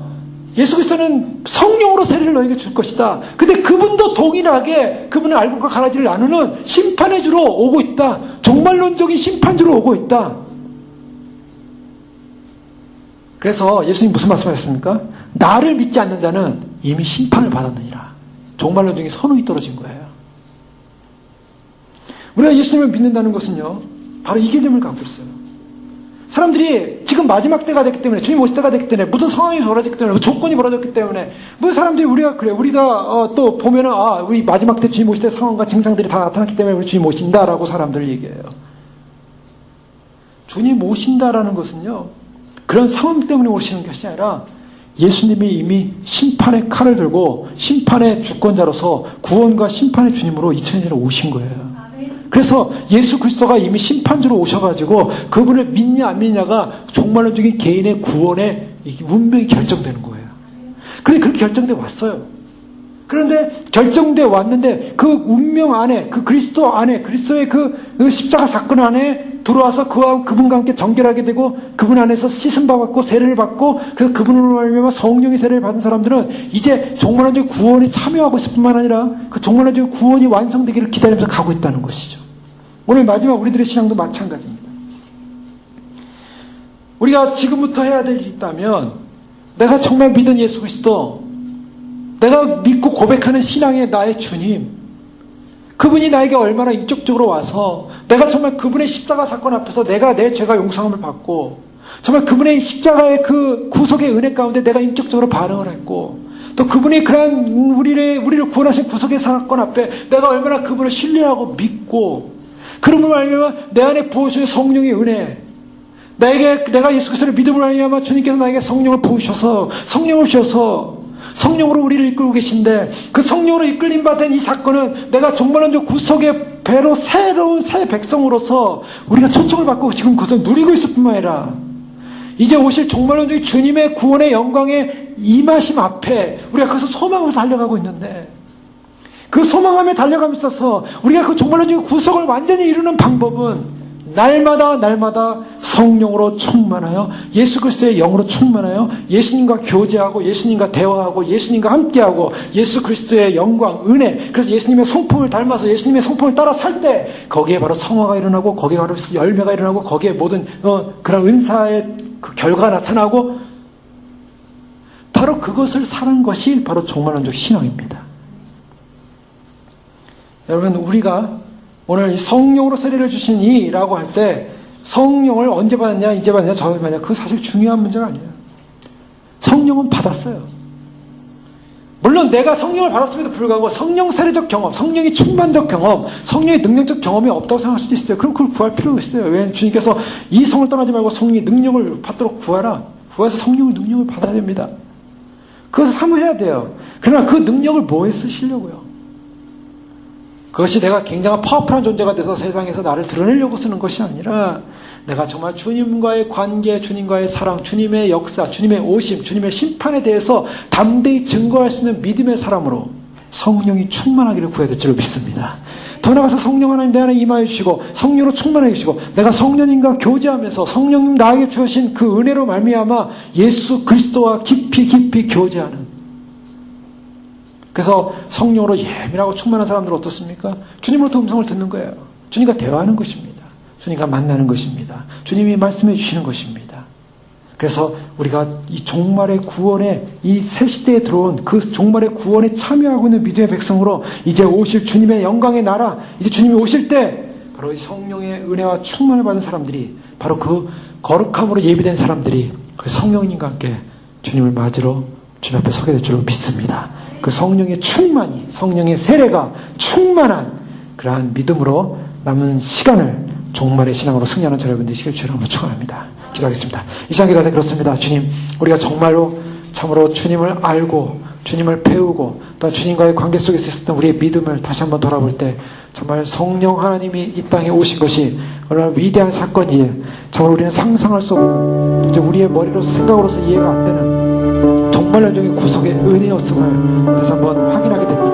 예수 그리스도는 성령으로 세례를 너에게 줄 것이다. 근데 그분도 동일하게 그분은 알곡과 가라지를 나누는 심판의 주로 오고 있다. 정말론적인 심판주로 오고 있다. 그래서 예수님 무슨 말씀하셨습니까? 나를 믿지 않는 자는 이미 심판을 받았느니라. 정말론적인 선언이 떨어진 거예요. 우리가 예수님을 믿는다는 것은요, 바로 이 개념을 갖고 있어요. 사람들이 지금 마지막 때가 됐기 때문에, 주님 오실 때가 됐기 때문에, 무슨 상황이 벌어졌기 때문에, 조건이 벌어졌기 때문에, 뭐 사람들이 우리가 또 보면은, 우리 마지막 때 주님 오실 때 상황과 증상들이 다 나타났기 때문에 우리 주님 오신다라고 사람들 얘기해요. 주님 오신다라는 것은요, 그런 상황 때문에 오시는 것이 아니라 예수님이 이미 심판의 칼을 들고 심판의 주권자로서 구원과 심판의 주님으로 2000년에 오신 거예요. 그래서 예수 그리스도가 이미 심판주로 오셔가지고 그분을 믿냐 안 믿냐가 정말론적인 개인의 구원의 운명이 결정되는 거예요. 그런데 그렇게 결정돼 왔어요. 그런데 결정돼 왔는데 그 운명 안에, 그 그리스도 안에, 그리스도의 그 십자가 사건 안에 들어와서 그분과 함께 정결하게 되고 그분 안에서 씻음 받고 세례를 받고 그래서 그분으로 말미암아 성령의 세례를 받은 사람들은 이제 정말론적인 구원에 참여하고 있을 뿐만 아니라 그 정말론적인 구원이 완성되기를 기다리면서 가고 있다는 것이죠. 오늘 마지막 우리들의 신앙도 마찬가지입니다. 우리가 지금부터 해야 될 일이 있다면 내가 정말 믿은 예수 그리스도, 내가 믿고 고백하는 신앙의 나의 주님, 그분이 나에게 얼마나 인격적으로 와서 내가 정말 그분의 십자가 사건 앞에서 내가 내 죄가 용서함을 받고 정말 그분의 십자가의 그 구속의 은혜 가운데 내가 인격적으로 반응을 했고 또 그분이 그러한 우리를 구원하신 구속의 사건 앞에 내가 얼마나 그분을 신뢰하고 믿고 그러므로 말미암아 내 안에 부어주신 성령의 은혜, 내가 예수 그리스도를 믿음으로 말미암아 주님께서 나에게 성령을 부으셔서 성령을 주셔서 성령으로 우리를 이끌고 계신데 그 성령으로 이끌림 받은 이 사건은 내가 정말로 구속의 배로 새로운 새 백성으로서 우리가 초청을 받고 지금 그것을 누리고 있을 뿐만 아니라 이제 오실 정말로 주님의 구원의 영광의 임하심 앞에 우리가 그것을 소망하면서 달려가고 있는데 그 소망함에 달려가면서 우리가 그 정말로 구속을 완전히 이루는 방법은 날마다 성령으로 충만하여 예수 그리스도의 영으로 충만하여 예수님과 교제하고 예수님과 대화하고 예수님과 함께하고 예수 그리스도의 영광, 은혜, 그래서 예수님의 성품을 닮아서 예수님의 성품을 따라 살 때 거기에 바로 성화가 일어나고 거기에 바로 열매가 일어나고 거기에 모든 그런 은사의 그 결과가 나타나고 바로 그것을 사는 것이 바로 종말론적 신앙입니다. 여러분, 우리가 오늘 이 성령으로 세례를 주신 이라고 할 때 성령을 언제 받았냐, 이제 받았냐, 저번에 받았냐, 그거 사실 중요한 문제가 아니에요. 성령은 받았어요. 물론 내가 성령을 받았음에도 불구하고 성령 세례적 경험, 성령의 충만적 경험, 성령의 능력적 경험이 없다고 생각할 수도 있어요. 그럼 그걸 구할 필요가 있어요. 왜냐하면 주님께서 이 성을 떠나지 말고 성령의 능력을 받도록 구하라. 구해서 성령의 능력을 받아야 됩니다. 그것을 사모해야 돼요. 그러나 그 능력을 뭐에 쓰시려고요? 그것이 내가 굉장한 파워풀한 존재가 돼서 세상에서 나를 드러내려고 쓰는 것이 아니라 내가 정말 주님과의 관계, 주님과의 사랑, 주님의 역사, 주님의 오심, 주님의 심판에 대해서 담대히 증거할 수 있는 믿음의 사람으로 성령이 충만하기를 구해야 될 줄로 믿습니다. 더 나아가서 성령 하나님 내 안에 임하여 주시고 성령으로 충만하게 주시고 내가 성령님과 교제하면서 성령님 나에게 주신 그 은혜로 말미암아 예수 그리스도와 깊이 교제하는, 그래서 성령으로 예민하고 충만한 사람들은 어떻습니까? 주님으로부터 음성을 듣는 거예요. 주님과 대화하는 것입니다. 주님과 만나는 것입니다. 주님이 말씀해 주시는 것입니다. 그래서 우리가 이 종말의 구원에, 이 새 시대에 들어온 그 종말의 구원에 참여하고 있는 믿음의 백성으로 이제 오실 주님의 영광의 나라, 이제 주님이 오실 때 바로 이 성령의 은혜와 충만을 받은 사람들이, 바로 그 거룩함으로 예비된 사람들이 그 성령님과 함께 주님을 맞으러 주님 앞에 서게 될 줄로 믿습니다. 그 성령의 충만이, 성령의 세례가 충만한 그러한 믿음으로 남은 시간을 종말의 신앙으로 승리하는 저여러분 되시길 주님으로 축원합니다. 기도하겠습니다. 이 시간 기도할 때 그렇습니다. 주님, 우리가 정말로 참으로 주님을 알고 주님을 배우고 또 주님과의 관계 속에서 있었던 우리의 믿음을 다시 한번 돌아볼 때 정말 성령 하나님이 이 땅에 오신 것이 얼마나 위대한 사건인지 정말 우리는 상상할 수 없는, 또 우리의 머리로서 생각으로서 이해가 안 되는 정말론적인 구속의 은혜였음을 다시 한번 확인하게 됩니다.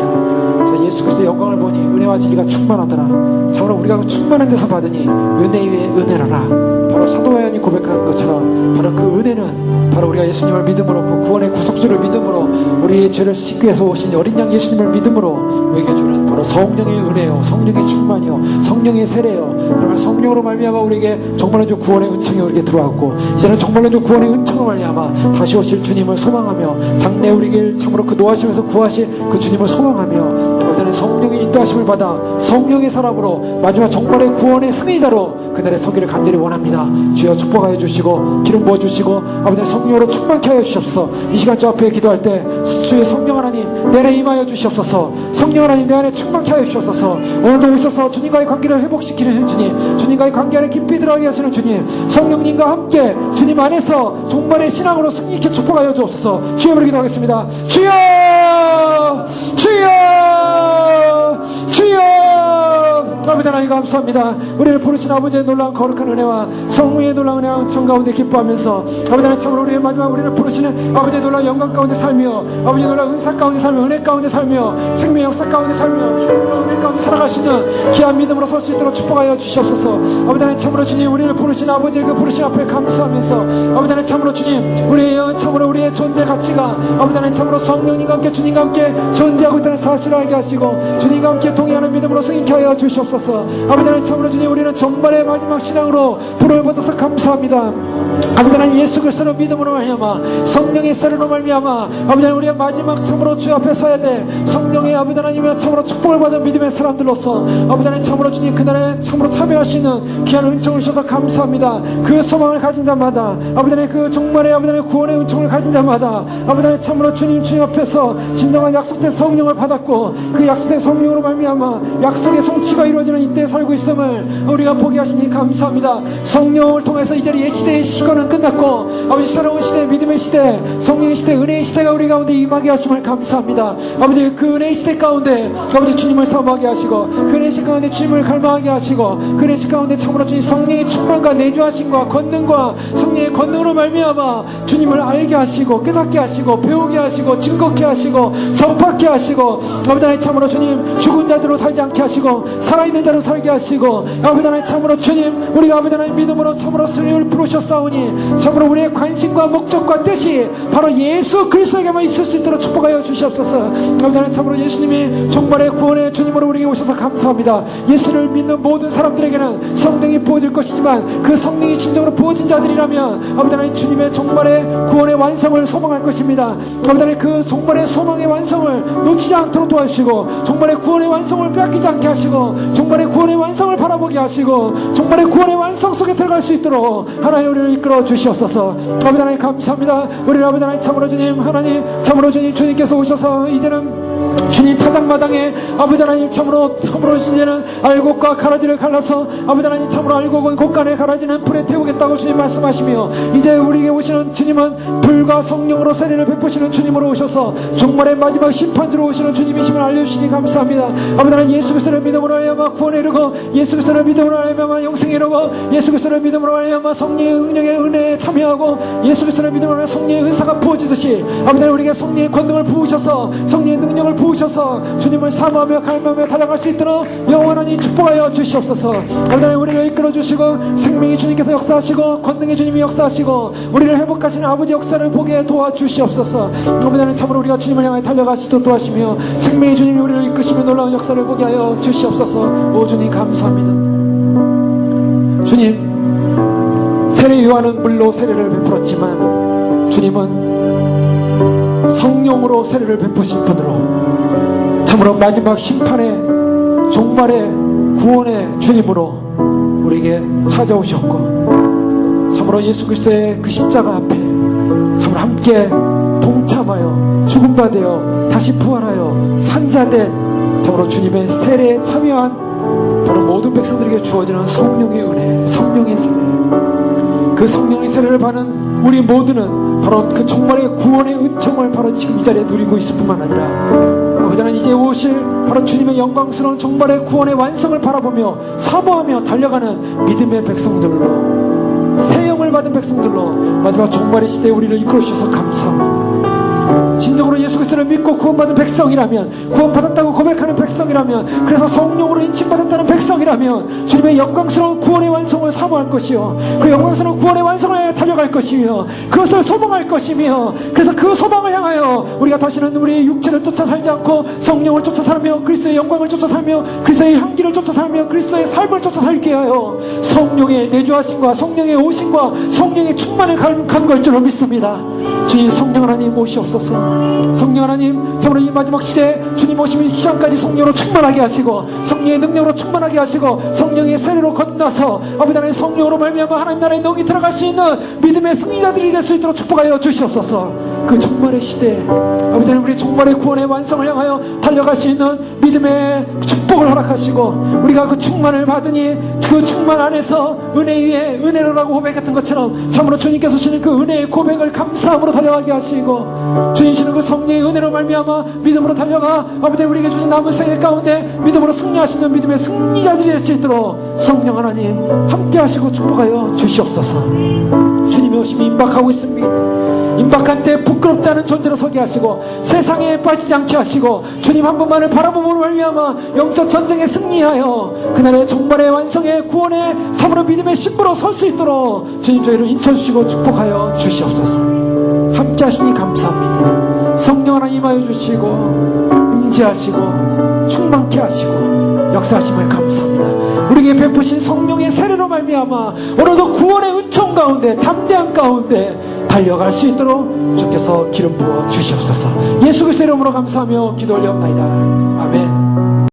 예수 그리스도의 영광을 보니 은혜와 진리가 충만하더라. 참으로 우리가 그 충만한 데서 받으니 은혜 위에 은혜라라. 바로 사도 요한이 고백한 것처럼 바로 그 은혜는 바로 우리가 예수님을 믿음으로, 그 구원의 구속주를 믿음으로, 우리의 죄를 씻기 위해서 오신 어린 양 예수님을 믿음으로 우리에게 주는 바로 성령의 은혜요, 성령의 충만이요, 성령의 세례요. 그러면 성령으로 말미암아 우리에게 정말로 구원의 은총이 우리에게 들어왔고, 이제는 정말로 구원의 은총으로 말미암아 다시 오실 주님을 소망하며 장래 우리에게 참으로 그 노하시면서 구하실 그 주님을 소망하며 우리는 성령의 인도하심을 받아 성령의 사람으로 마지막 정말의 구원의 승리자로 그날의 서기를 간절히 원합니다. 주여 축복하여 주시고 기름 부어주시고 아버지 성령으로 충만케 하여 주시옵소서. 이 시간 저 앞에 기도할 때 주의 성령 하나님 내 안에 임하여 주시옵소서. 성령 하나님 내 안에 충만케 하여 주시옵소서. 오늘도 오셔서 주님과의 관계를 회복시키는 주님, 주님과의 관계 안에 깊이 들어가게 하시는 주님, 성령님과 함께 주님 안에서 종말의 신앙으로 승리케 축복하여 주옵소서. 주여 기도하겠습니다. 주여, 주여, 주여. 아버지 하나님 감사합니다. 우리를 부르신 아버지의 놀라운 거룩한 은혜와 성령의 놀라운 은혜와 은총 가운데 기뻐하면서 아버지 하나님 참으로 우리의 마지막 우리를 부르시는 아버지의 놀라운 영광 가운데 살며 아버지의 놀라운 은사 가운데 살며 은혜 가운데 살며 생명 역사 가운데 살며 주의 놀라운 은혜 가운데 살아가시는 귀한 믿음으로 설 수 있도록 축복하여 주시옵소서. 아버지 하나님 참으로 주님 우리를 부르신 아버지의 그 부르신 앞에 감사하면서 아버지 하나님 참으로 주님 우리의 참으로 우리의 존재 가치가 아버지 하나님 참으로 성령님과 함께 주님과 함께 존재하고 있다는 사실을 알게 하시고 주님과 함께 동의하는 믿음으로 승인케 하여 주시옵소서. 아버지 하나님 참으로 주님 우리는 정말의 마지막 신앙으로 부름을 받아서 감사합니다. 아버지 하나님 예수 그리스도를 믿음으로 말미암아 성령의 세례로 말미암아 아버지 하나님 우리의 마지막 참으로 주 앞에 서야 될 성령의 아버지 하나님의 참으로 축복을 받은 믿음의 사람들로서 아버지 하나님 참으로 주님 그날에 참으로 참여할 수 있는 귀한 은총을 주셔서 감사합니다. 그 소망을 가진 자마다 아버지 하나님 그 종말의 아버지 하나님 구원의 은총을 가진 자마다 아버지 하나님 참으로 주님 앞에서 진정한 약속된 성령을 받았고 그 약속된 성령으로 말미암아 약속의 성취가 이루어지는 이때에 살고 있음을 우리가 보게 하시니 감사합니다. 성령 성령을 통해서 이제 옛시대의 시간은 끝났고 아버지 새로운 시대, 믿음의 시대, 성령의 시대, 은혜의 시대가 우리 가운데 임하게 하심을 감사합니다. 아버지 그 은혜의 시대 가운데 아버지 주님을 사모하게 하시고 그 은혜의 시대 가운데 주님을 갈망하게 하시고 그 은혜의 시대 가운데 참으로 주님 성령의 충만과 내주하심과 권능과 성령의 권능으로 말미암아 주님을 알게 하시고 깨닫게 하시고 배우게 하시고 증거케 하시고 전파케 하시고 아버지 하나님 참으로 주님 죽은 자들로 살지 않게 하시고 살아있는 자로 살게 하시고 아버지 하나님 참으로 주님 우리가 아버지 하나님 믿음으로 참으로 주님을 부르셨사오니 참으로 우리의 관심과 목적과 뜻이 바로 예수 그리스도에게만 있을 수 있도록 축복하여 주시옵소서. 아버지 하나님 참으로 예수님이 종말의 구원의 주님으로 우리에게 오셔서 감사합니다. 예수를 믿는 모든 사람들에게는 성령이 부어질 것이지만 그 성령이 진정으로 부어진 자들이라면 아버지 하나님 주님의 종말의 구원의 완성을 소망할 것입니다. 아버지 하나님 그 종말의 소망의 완성을 놓치지 않도록 도와주시고 종말의 구원의 완성을 빼앗기지 않게 하시고 종말의 구원의 완성을 바라보게 하시고 종말의 구원의 완성 속에 들어갈 수 있도록 하나님 우리를 이끌어 주시옵소서. 아버지 하나님 감사합니다. 우리 아버지 하나님 참으로 주님 하나님 참으로 주님 주님께서 오셔서 이제는 주님 타작마당에 아버지 하나님 참으로 이제는 알곡과 가라지를 갈라서 아버지 하나님 참으로 알곡은 곡간에 가라지는 불에 태우겠다고 주님 말씀하시며 이제 우리에게 오시는 주님은 불과 성령으로 세례를 베푸시는 주님으로 오셔서 종말의 마지막 심판주로 오시는 주님이심을 알려주시니 감사합니다. 아버지 하나님 예수 그리스도를 믿음으로 하여마 구원에 이르고 예수 그리스도를 믿음으로 하여마 영생에 이르고 예수 그리스도를 믿음으로 하여마 성령의 능력의 은혜에 참여하고 예수 그리스도를 믿음으로 하여마 성령의 은사가 부어지듯이 아버지 하나님 우리에게 성령의 권능을 부으셔서 성령의 능력을 부으셔서 주님을 사모하며 갈망하며 달려갈 수 있도록 영원하니 축복하여 주시옵소서. 아버지 하나님 우리를 이끌어 주시고 생명의 주님께서 역사하시고 권능의 주님이 역사하시고 우리를 회복하시는 아버지 역사를 보게 도와주시옵소서. 아버지 하나님 참으로 우리가 주님을 향해 달려갈 수 있도록 도와주시며 생명의 주님이 우리를 이끄시며 놀라운 역사를 보게 하여 주시옵소서. 오 주님 감사합니다. 주님 세례 요한은 물로 세례를 베풀었지만 주님은 성령으로 세례를 베푸신 분으로 참으로 마지막 심판의 종말의 구원의 주님으로 우리에게 찾아오셨고 참으로 예수 그리스도의 그 십자가 앞에 참으로 함께 동참하여 죽음바 되어 다시 부활하여 산자된 참으로 주님의 세례에 참여한 바로 모든 백성들에게 주어지는 성령의 은혜, 성령의 세례, 그 성령의 세례를 받는 우리 모두는 바로 그 종말의 구원의 은총을 바로 지금 이 자리에 누리고 있을 뿐만 아니라 아버지 하나님 이제 오실 바로 주님의 영광스러운 종말의 구원의 완성을 바라보며 사모하며 달려가는 믿음의 백성들로 새 영을 받은 백성들로 마지막 종말의 시대에 우리를 이끌어 주셔서 감사합니다. 진정으로 예수 그리스도를 믿고 구원받은 백성이라면 구원받았다고 고백하는 백성이라면 그래서 성령으로 인침받았다는 백성이라면 주님의 영광스러운 구원의 완성을 사모할 것이요 그 영광스러운 구원의 완성을 향해 달려갈 것이며 그것을 소망할 것이며 그래서 그 소망을 향하여 우리가 다시는 우리의 육체를 쫓아 살지 않고 성령을 쫓아 살며 그리스도의 영광을 쫓아 살며 그리스도의 향기를 쫓아 살며 그리스도의 삶을 쫓아 살게 하여 성령의 내주하심과 성령의 오심과 성령의 충만을 간구할 줄로 믿습니다. 주님 성령 하나님 오시옵소서. 성령 하나님 참으로 이 마지막 시대에 주님 오시면 시간까지 성령으로 충만하게 하시고 성령의 능력으로 충만하게 하시고 성령의 세례로 건너서 아버지 하나님 성령으로 말미암아 하나님 나라에 능히 들어갈 수 있는 믿음의 승리자들이 될 수 있도록 축복하여 주시옵소서. 그 종말의 시대 아버지 하나님 우리 종말의 구원의 완성을 향하여 달려갈 수 있는 믿음의 축복을 허락하시고 우리가 그 충만을 받으니 그 충만 안에서 은혜 위에 은혜로라고 고백했던 것처럼 참으로 주님께서 주신 그 은혜의 고백을 감사함으로 달려가게 하시고 주님 주시는 그 성령의 은혜로 말미암아 믿음으로 달려가 아버지 우리에게 주신 남은 생애 가운데 믿음으로 승리하시는 믿음의 승리자들이 될 수 있도록 성령 하나님 함께 하시고 축복하여 주시옵소서. 주님의 오심이 임박하고 있습니다. 임박한 때 부끄럽다는 존재로 서게 하시고 세상에 빠지지 않게 하시고 주님 한 분만을 바라보므로 말미암아 영적 전쟁에 승리하여 그날의 종말의 완성의 구원의 참으로 믿음의 신부로 설 수 있도록 주님 저희를 인쳐주시고 축복하여 주시옵소서. 함께 하시니 감사합니다. 성령 하나님 임하여 주시고 임재하시고 충만케 하시고 역사하심을 감사합니다. 우리에게 베푸신 성령의 세례로 말미암아 오늘도 구원의 은총 가운데 담대한 가운데 달려갈 수 있도록 주께서 기름 부어 주시옵소서. 예수 그리스도의 이름으로 감사하며 기도 올려옵나이다. 아멘.